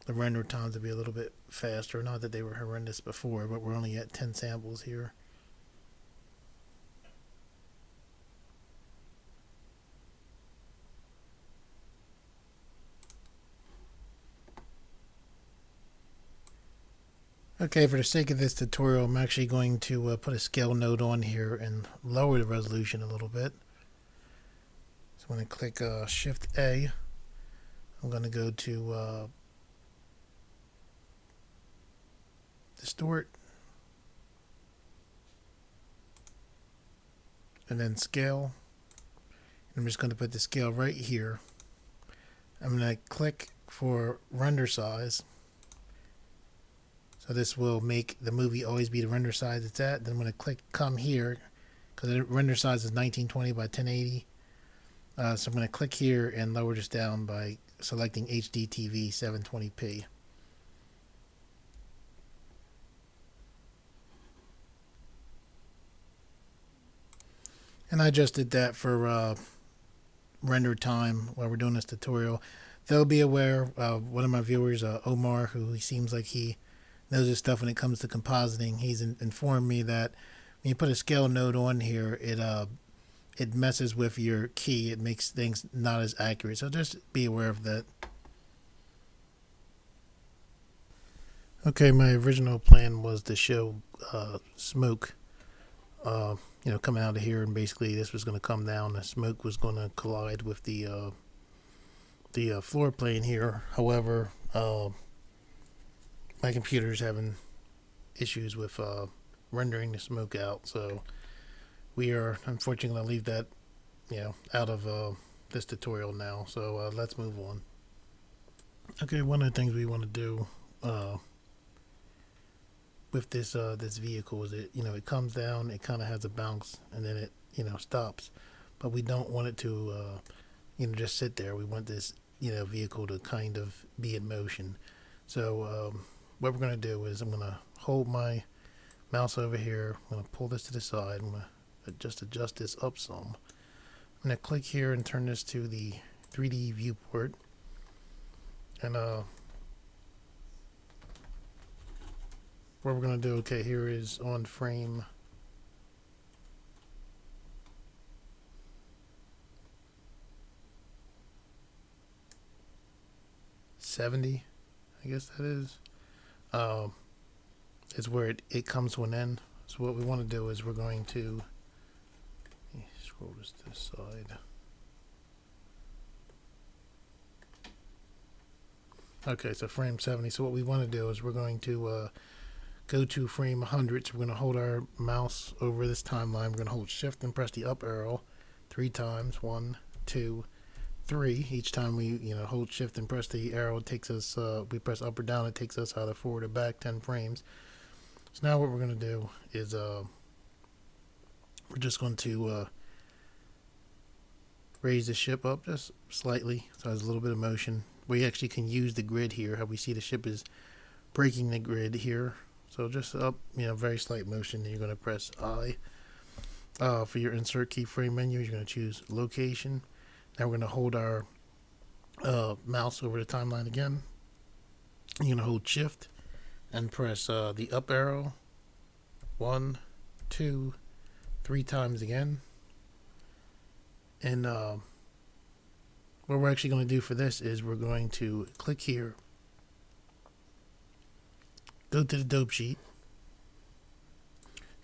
the render times will be a little bit faster. Not that they were horrendous before, but we're only at 10 samples here. Okay, for the sake of this tutorial, I'm actually going to put a scale node on here and lower the resolution a little bit. So I'm going to click Shift A. I'm going to go to distort, and then scale, I'm just going to put the scale right here. I'm going to click for render size. So this will make the movie always be the render size it's at. Then I'm going to click come here because the render size is 1920 by 1080. So I'm going to click here and lower this down by selecting HD TV 720p. And I just did that for render time while we're doing this tutorial. They'll be aware, one of my viewers, Omar, who he seems like he knows his stuff when it comes to compositing, he's informed me that when you put a scale node on here, it messes with your key. It makes things not as accurate. So just be aware of that. Okay, my original plan was to show smoke, coming out of here, and basically this was going to come down. The smoke was going to collide with the floor plane here. However, my computer's having issues with rendering the smoke out, so we are unfortunately going to leave that, out of this tutorial now. So let's move on. Okay, one of the things we want to do with this vehicle is it comes down, it kind of has a bounce, and then it stops, but we don't want it to just sit there. We want this vehicle to kind of be in motion. So what we're going to do is I'm going to hold my mouse over here. I'm going to pull this to the side. I'm going to just adjust this up some. I'm going to click here and turn this to the 3D viewport. And what we're going to do, okay, here is on frame 70, I guess that is where it comes to an end. So what we want to do is we're going to scroll this to the side. Okay, so frame 70. So what we want to do is we're going to go to frame 100. So we're going to hold our mouse over this timeline. We're going to hold shift and press the up arrow 3 times. 1, 2, 3. Each time we hold shift and press the arrow, it takes us, we press up or down, it takes us either forward or back 10 frames. So now what we're going to do is we're just going to raise the ship up just slightly so it has a little bit of motion. We actually can use the grid here, how we see the ship is breaking the grid here. So just up, very slight motion. Then you're going to press I. For your insert keyframe menu, you're going to choose location. Now we're going to hold our mouse over the timeline again. You're going to hold shift and press the up arrow 1, 2, 3 times again. And what we're actually going to do for this is we're going to click here, go to the dope sheet.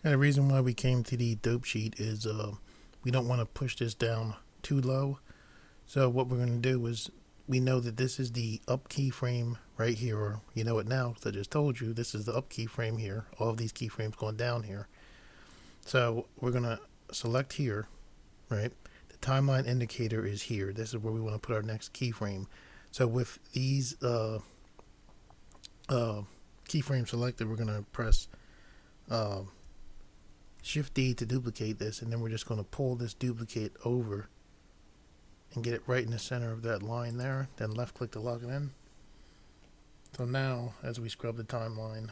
And the reason why we came to the dope sheet is we don't want to push this down too low. So what we're going to do is we know that this is the up keyframe right here, or you know it now because I just told you this is the up keyframe here. All of these keyframes going down here. So we're going to select here, right? The timeline indicator is here. This is where we want to put our next keyframe. So with these keyframe selected, we're going to press Shift D to duplicate this, and then we're just going to pull this duplicate over and get it right in the center of that line there. Then left click to lock it in. So now as we scrub the timeline,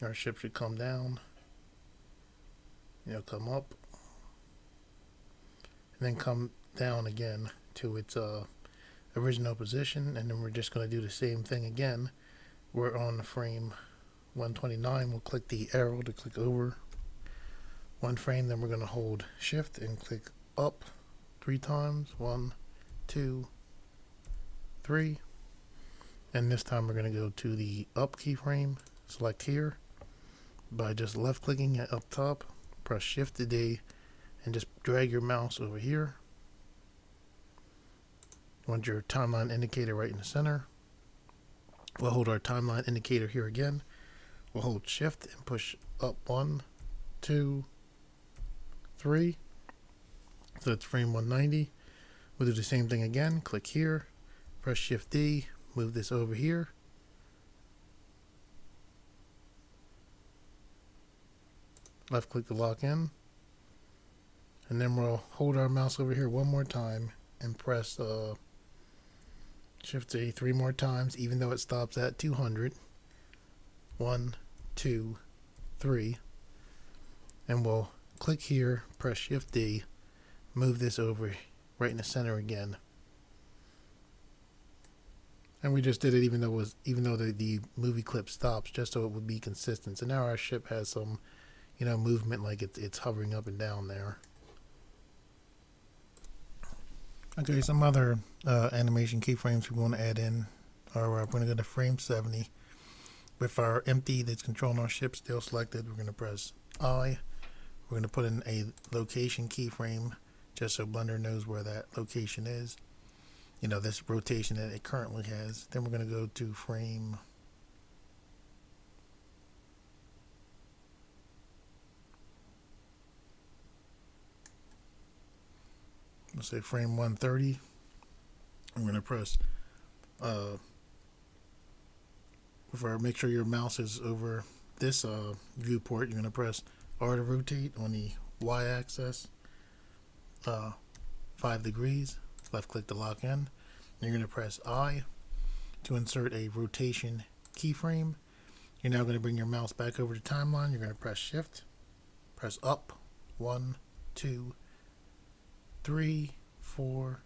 our ship should come down, come up, and then come down again to its original position. And then we're just going to do the same thing again. We're on the frame 129. We'll click the arrow to click over one frame. Then we're going to hold shift and click up 3 times. 1, 2, 3. And this time we're going to go to the up keyframe, select here by just left clicking it up top, press shift to D, and just drag your mouse over here. You want your timeline indicator right in the center. We'll hold our timeline indicator here again. We'll hold shift and push up 1, 2, 3. So it's frame 190. We'll do the same thing again. Click here, press Shift D, move this over here. Left click to lock in. And then we'll hold our mouse over here one more time and press Shift A 3 more times, even though it stops at 200. 1, 2, 3. And we'll click here, press Shift D, move this over right in the center again. And we just did it even though the movie clip stops, just so it would be consistent. So now our ship has some, movement, like it's hovering up and down there. Okay, some other animation keyframes we want to add in are we're going to go to frame 70. With our empty that's controlling our ship still selected, we're going to press I. We're going to put in a location keyframe just so Blender knows where that location is. This rotation that it currently has. Then we're going to go to frame. Let's say frame 130. I'm going to press make sure your mouse is over this viewport. You're going to press R to rotate on the Y axis 5 degrees. Left click to lock in. You're going to press I to insert a rotation keyframe. You're now going to bring your mouse back over the timeline. You're going to press Shift, press up 1, 2, 3, 4,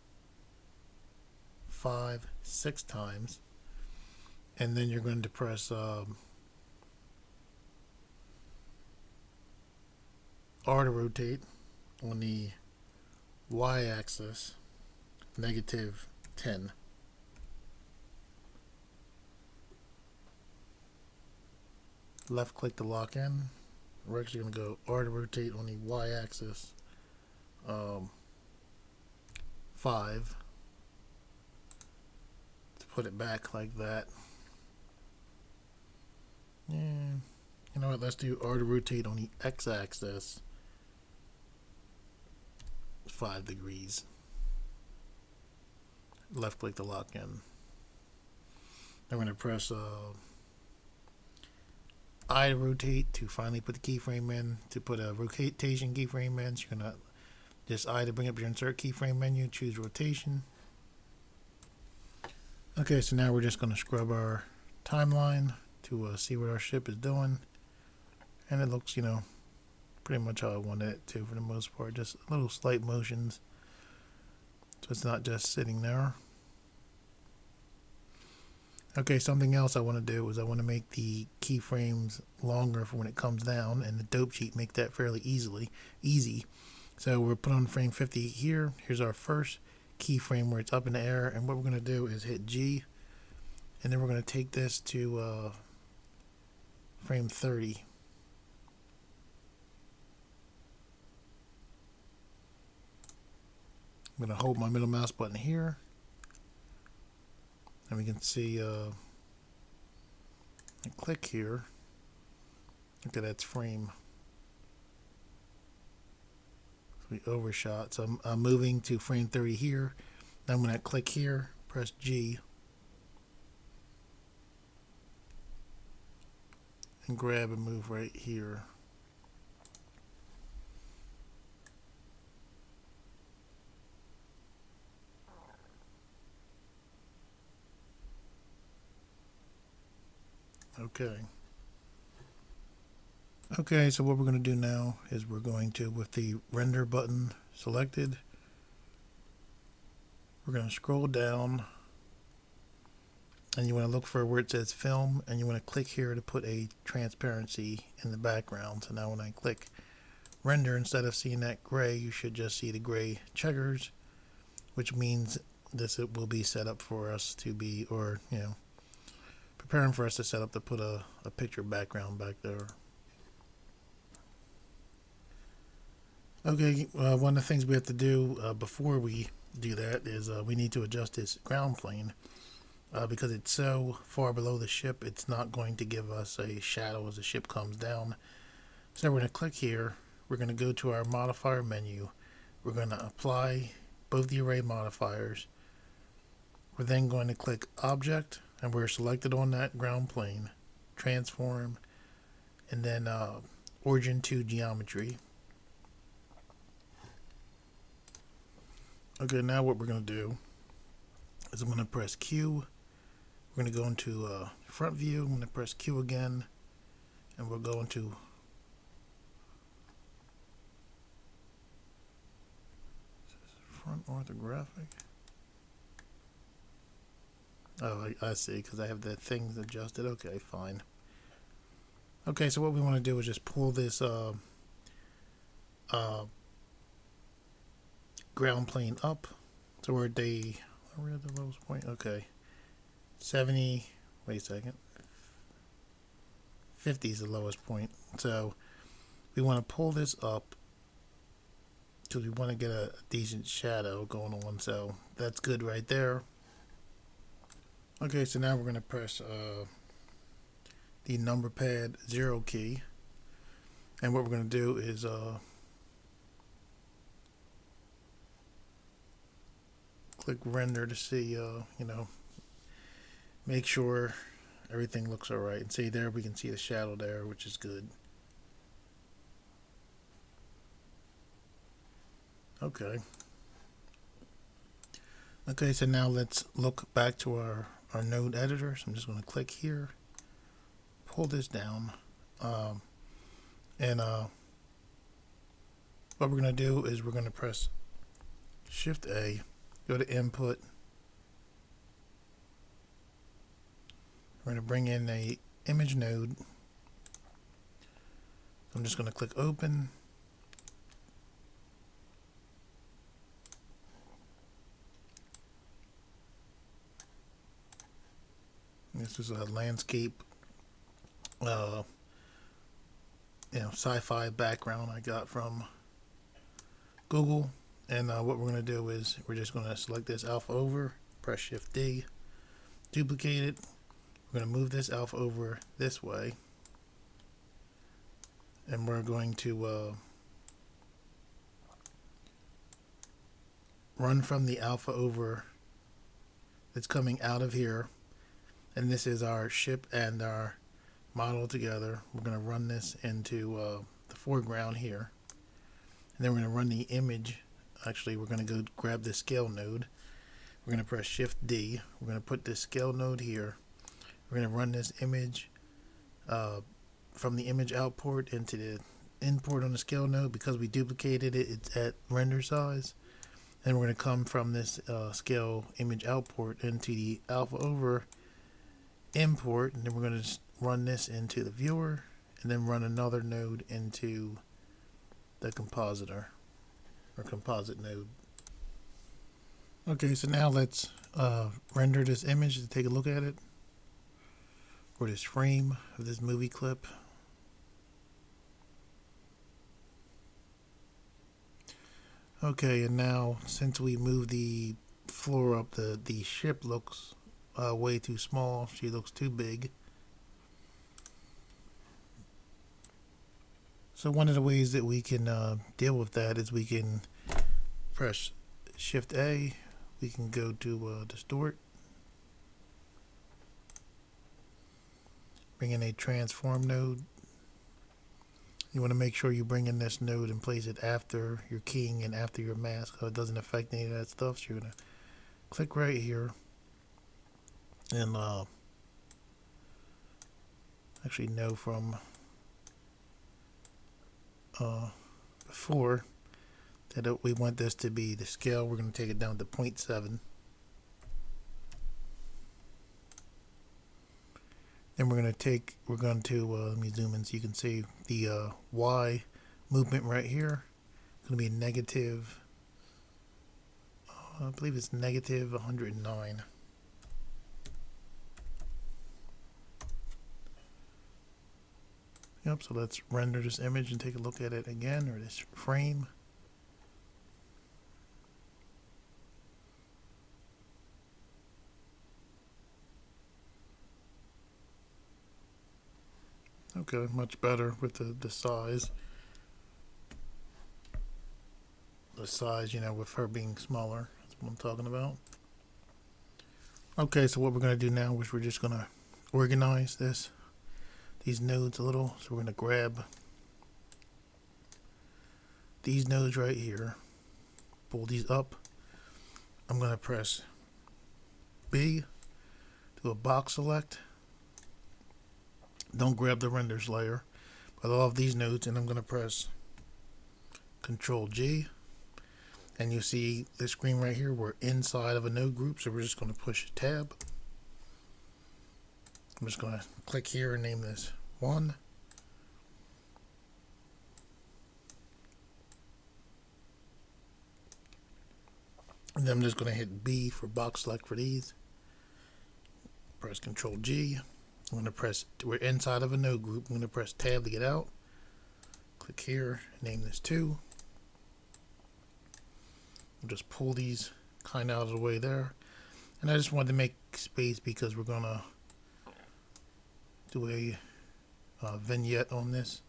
5, 6 times, and then you're going to press R to rotate on the Y axis -10. Left click to lock in. We're actually going to go R to rotate on the Y axis 5 to put it back like that. Yeah, you know what, let's do R to rotate on the X axis 5 degrees. Left click to lock in. I'm going to press I to rotate to finally put the keyframe in. To put a rotation keyframe in, so you're going to just I to bring up your insert keyframe menu, choose rotation. Okay, so now we're just going to scrub our timeline to see what our ship is doing. And it looks, pretty much how I wanted it to for the most part. Just little slight motions. So it's not just sitting there. Okay, something else I want to do is I want to make the keyframes longer for when it comes down, and the dope sheet make that fairly easy. So we're put on frame 50 here. Here's our first keyframe where it's up in the air, and what we're going to do is hit G, and then we're going to take this to frame 30. I'm going to hold my middle mouse button here, and we can see and click here. Okay, that's frame. So we overshot. So I'm moving to frame 30 here. Then I'm going to click here, press G, and grab and move right here. Okay, so what we're going to do now is we're going to, with the render button selected, we're going to scroll down, and you want to look for where it says film, and you want to click here to put a transparency in the background. So now when I click render, instead of seeing that gray, you should just see the gray checkers, which means this will be set up for us to be, or preparing for us to set up to put a picture background back there. Okay, one of the things we have to do before we do that is we need to adjust this ground plane because it's so far below the ship, it's not going to give us a shadow as the ship comes down. So we're going to click here. We're going to go to our modifier menu. we're going to apply both the array modifiers. We're then going to click Object, and we're selected on that ground plane, Transform, and then Origin to Geometry. Okay, now what we're going to do is I'm going to press Q. We're going to go into front view. I'm going to press Q again, and we'll go into front orthographic. Oh, I see, because I have the things adjusted. Okay, fine. Okay, so what we want to do is just pull this ground plane up to where we're at the lowest point. Okay, 70. Wait a second. 50 is the lowest point. So we want to pull this up because we want to get a decent shadow going on. So that's good right there. Okay, so now we're going to press the number pad 0 key, and what we're going to do is click render to see, make sure everything looks alright. And see there, we can see the shadow there, which is good. Okay. Okay, so now let's look back to our node editor. So I'm just going to click here, pull this down, and what we're going to do is we're going to press Shift A, go to Input. We're going to bring in a image node. I'm just going to click Open. This is a landscape, sci-fi background I got from Google. And what we're going to do is we're just going to select this alpha over, press Shift D, duplicate it. We're going to move this alpha over this way, and we're going to run from the alpha over that's coming out of here. And this is our ship and our model together. We're going to run this into the foreground here. And then we're going to run the image. Actually, we're going to go grab the scale node. We're going to press Shift D. We're going to put this scale node here. We're going to run this image from the image output into the import on the scale node. Because we duplicated it, it's at render size. And we're going to come from this scale image output into the alpha over import, and then we're going to run this into the viewer, and then run another node into the compositor or composite node. Okay, so now let's render this image to take a look at it, or this frame of this movie clip. Okay, and now since we moved the floor up, the ship looks way too small. She looks too big. So one of the ways that we can deal with that is we can press Shift A. We can go to Distort. Bring in a Transform node. You want to make sure you bring in this node and place it after your king and after your mask, so it doesn't affect any of that stuff. So you're going to click right here. And actually know from before that we want this to be the scale. We're going to take it down to 0.7. Then we're going to let me zoom in so you can see the Y movement right here. It's going to be negative, I believe it's negative 109. Yep, so let's render this image and take a look at it again, or this frame. Okay, much better with the size. the size, with her being smaller. That's what I'm talking about. Okay, so what we're going to do now is we're just going to organize these nodes a little. So we're going to grab these nodes right here, pull these up. I'm going to press B, do a box select. Don't grab the renders layer, but all of these nodes, and I'm going to press Control G. And you see this screen right here, we're inside of a node group, so we're just going to push tab. I'm just going to click here and name this 1. And then I'm just going to hit B for box select for these. Press Control G. I'm going to press, we're inside of a node group. I'm going to press tab to get out. Click here, name this 2. I'll just pull these kind of out of the way there. And I just wanted to make space because we're going to do a vignette on this.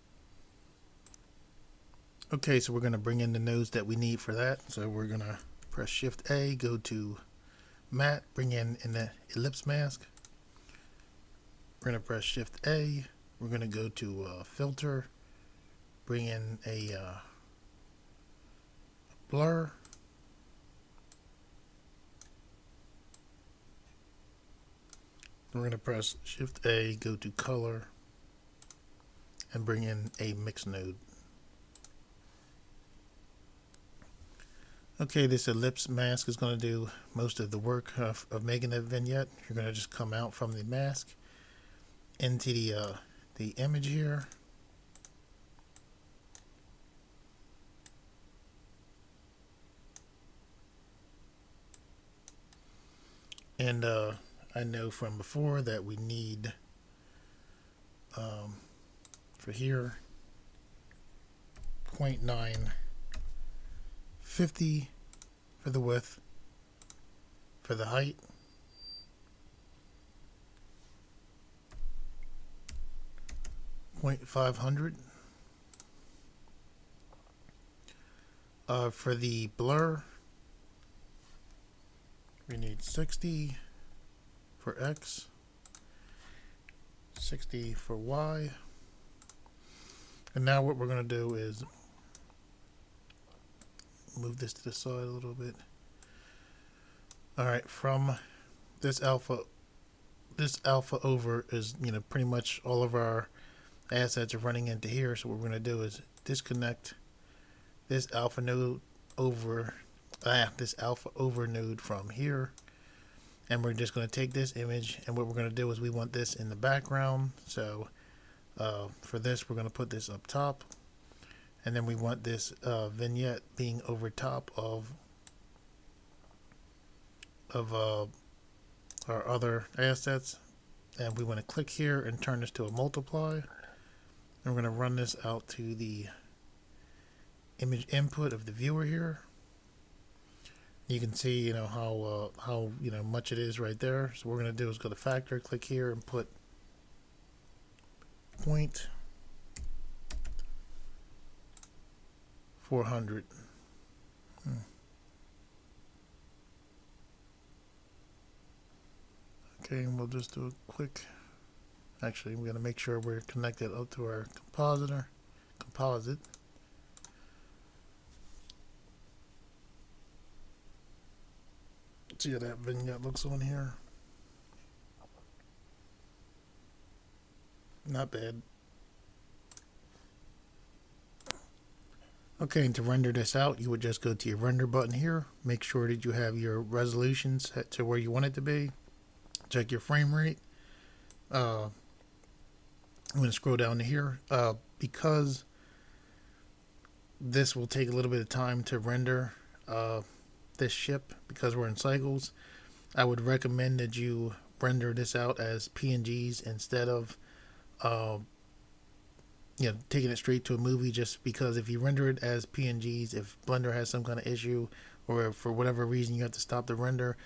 Okay, so we're going to bring in the nodes that we need for that. So we're going to press Shift A, go to Matte, bring in the ellipse mask. We're going to press Shift A. We're going to go to Filter, bring in a blur. We're going to press Shift A, go to Color, and bring in a mix node. Okay, this ellipse mask is going to do most of the work of making a vignette. You're going to just come out from the mask into the image here. And I know from before that we need for here 0.950 for the width, for the height, .500 for the blur. We need 60 for X, 60 for Y. And now what we're going to do is move this to the side a little bit. Alright, from this alpha over is, pretty much all of our assets are running into here. So what we're going to do is disconnect this alpha over node from here, and we're just going to take this image, and what we're going to do is we want this in the background. So for this we're going to put this up top, and then we want this vignette being over top of our other assets, and we want to click here and turn this to a multiply, and we're going to run this out to the image input of the viewer here. You can see, how much it is right there. So what we're going to do is go to factor, click here, and put 0.400. Okay, and we'll just do a quick. Actually, we're going to make sure we're connected up to our composite. See how that vignette looks on here. Not bad. Okay, and to render this out, you would just go to your render button here. Make sure that you have your resolution set to where you want it to be. Check your frame rate. I'm going to scroll down to here. Because this will take a little bit of time to render this ship, because we're in cycles, I would recommend that you render this out as PNGs instead of taking it straight to a movie, just because if you render it as PNGs, if Blender has some kind of issue or for whatever reason you have to stop the render,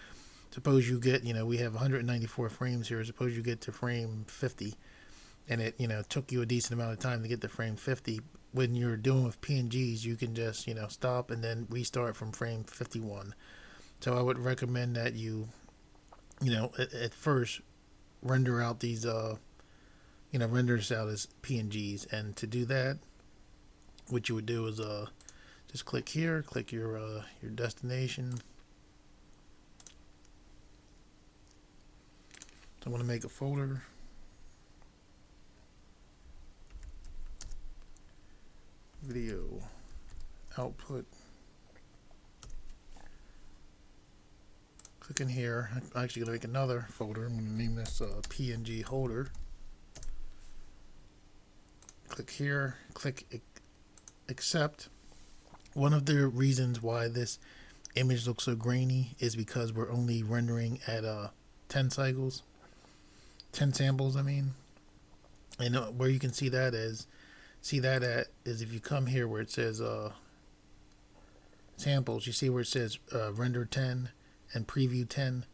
suppose you get, we have 194 frames here, suppose you get to frame 50 and it took you a decent amount of time to get to frame 50, when you're dealing with PNGs, you can just, stop and then restart from frame 51. So I would recommend that at first render out these, render this out as PNGs. And to do that, what you would do is just click here, click your destination. So I'm going to make a folder. Video output. Click in here. I'm actually going to make another folder. I'm going to name this PNG holder. Click here. Click accept. One of the reasons why this image looks so grainy is because we're only rendering at 10 cycles. 10 samples, I mean. And where you can see that is if you come here where it says samples, you see where it says render 10 and preview 10.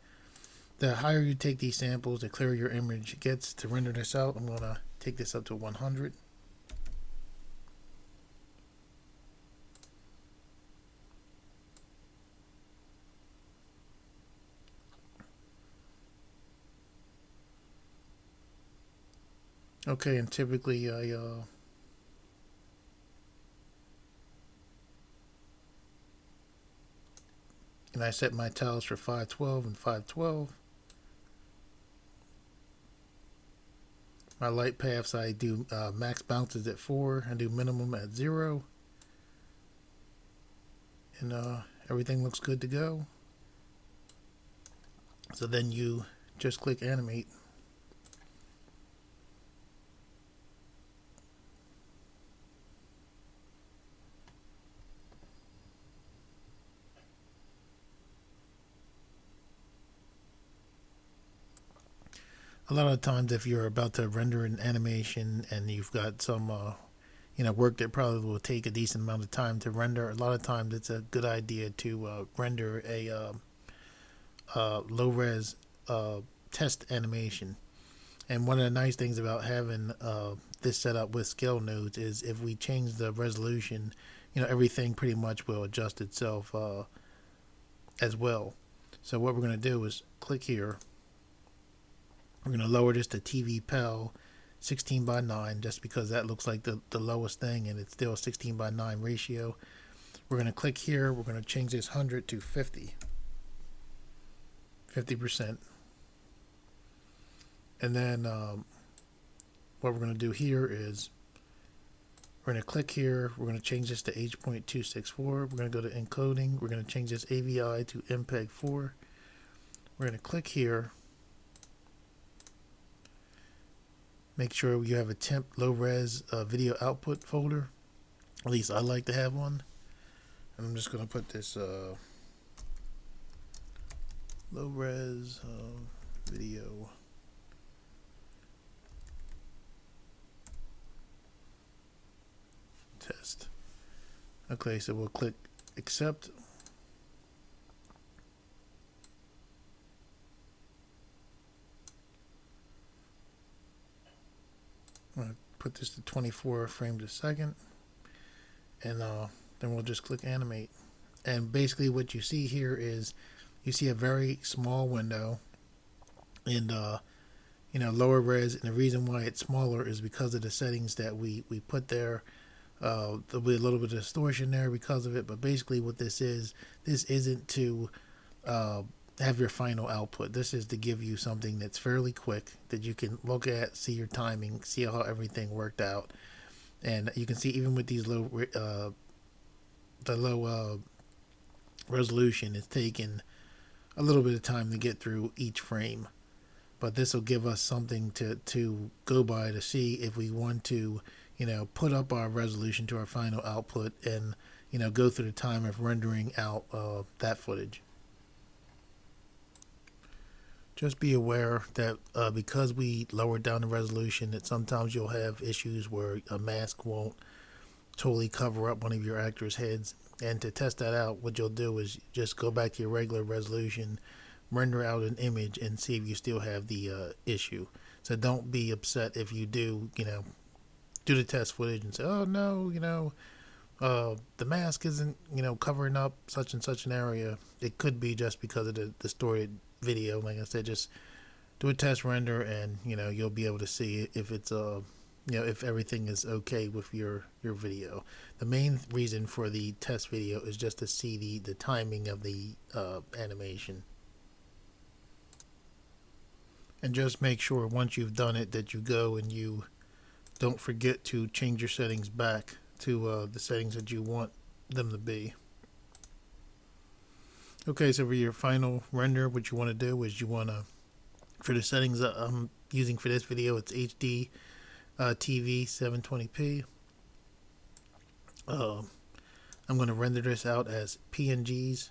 The higher you take these samples, the clearer your image gets. To render this out, I'm going to take this up to 100. Okay, and typically I set my tiles for 512 and 512. My light paths, I do max bounces at 4 and do minimum at 0. And everything looks good to go. So then you just click animate. A lot of times if you're about to render an animation and you've got some work that probably will take a decent amount of time to render, a lot of times it's a good idea to render a low res test animation. And one of the nice things about having this set up with scale nodes is if we change the resolution, everything pretty much will adjust itself as well. So what we're going to do is click here. We're going to lower this to TV PAL 16 by 9 just because that looks like the lowest thing and it's still a 16 by 9 ratio. We're going to click here. We're going to change this 100 to 50. 50%. And then what we're going to do here is we're going to click here. We're going to change this to H.264. We're going to go to encoding. We're going to change this AVI to MPEG 4. We're going to click here. Make sure you have a temp low res video output folder. At least I like to have one. And I'm just going to put this low res video test. Okay, so we'll click accept. I'm going to put this to 24 frames a second, and then we'll just click animate. And basically what you see here is you see a very small window and lower res, and the reason why it's smaller is because of the settings that we put there. There'll be a little bit of distortion there because of it, but basically what this isn't to have your final output. This is to give you something that's fairly quick that you can look at, see your timing, see how everything worked out. And you can see even with these low resolution, it's taken a little bit of time to get through each frame. But this will give us something to go by to see if we want to put up our resolution to our final output and go through the time of rendering out that footage. Just be aware that because we lowered down the resolution, that sometimes you'll have issues where a mask won't totally cover up one of your actors' heads. And to test that out, what you'll do is just go back to your regular resolution, render out an image, and see if you still have the issue. So don't be upset if you do, do the test footage and say, oh no, the mask isn't, covering up such and such an area. It could be just because of the distorted video. Like I said, just do a test render, and you'll be able to see if it's if everything is okay with your video. The main reason for the test video is just to see the timing of the animation, and just make sure once you've done it that you go and you don't forget to change your settings back to the settings that you want them to be. Okay, so for your final render, what you want to do is you want to, for the settings that I'm using for this video, it's HD TV 720p. I'm going to render this out as PNGs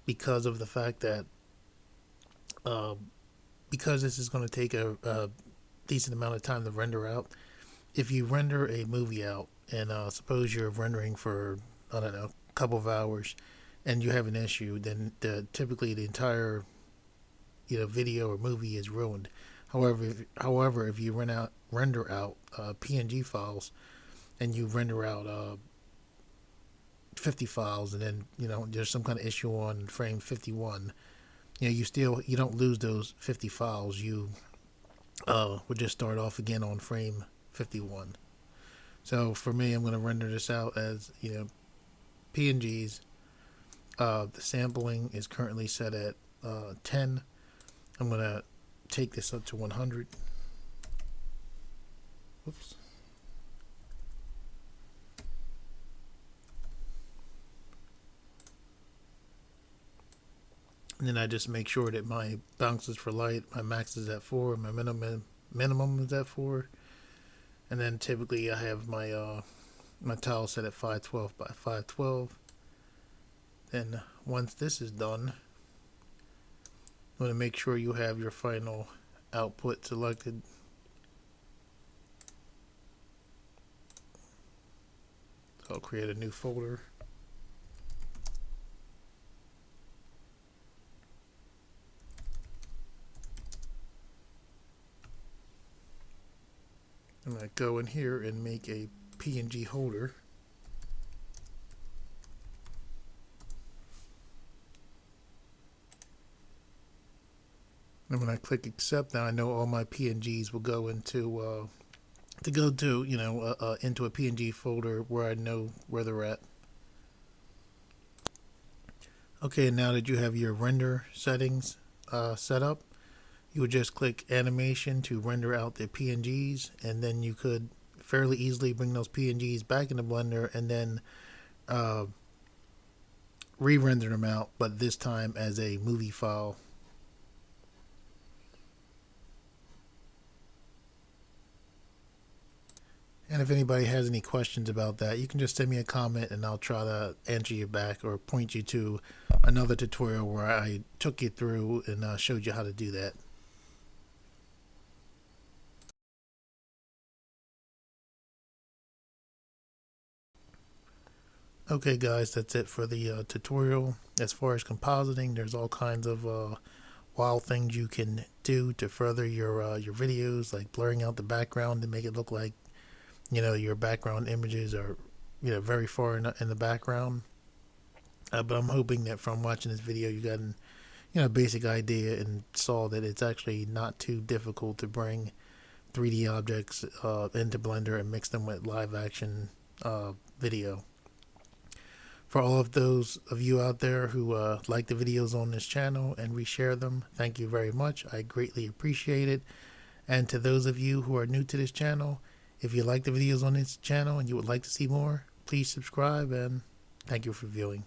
because of the fact that because this is going to take a decent amount of time to render out. If you render a movie out, and suppose you're rendering for, I don't know, a couple of hours, and you have an issue, then typically the entire video or movie is ruined. However, if you render out PNG files, and you render out 50 files, and then there's some kind of issue on frame 51, you don't lose those 50 files. You would just start off again on frame 51. So for me, I'm going to render this out as PNGs. The sampling is currently set at 10. I'm going to take this up to 100. Whoops. And then I just make sure that my bounce is for light, my max is at 4, my minimum is at 4. And then typically I have my my tile set at 512 by 512. Then once this is done, you want to make sure you have your final output selected. So I'll create a new folder. I'm going to go in here and make a PNG holder. And when I click accept, now I know all my PNGs will go into into a PNG folder where I know where they're at. Okay, now that you have your render settings set up, you would just click animation to render out the PNGs, and then you could fairly easily bring those PNGs back into Blender and then re-render them out, but this time as a movie file. And if anybody has any questions about that, you can just send me a comment and I'll try to answer you back or point you to another tutorial where I took you through and showed you how to do that. Okay guys, that's it for the tutorial. As far as compositing, there's all kinds of wild things you can do to further your videos, like blurring out the background to make it look like your background images are very far in the background. But I'm hoping that from watching this video you got a basic idea and saw that it's actually not too difficult to bring 3D objects into Blender and mix them with live action video. For all of those of you out there who like the videos on this channel and reshare them, thank you very much. I greatly appreciate it. And to those of you who are new to this channel, if you like the videos on this channel and you would like to see more, please subscribe, and thank you for viewing.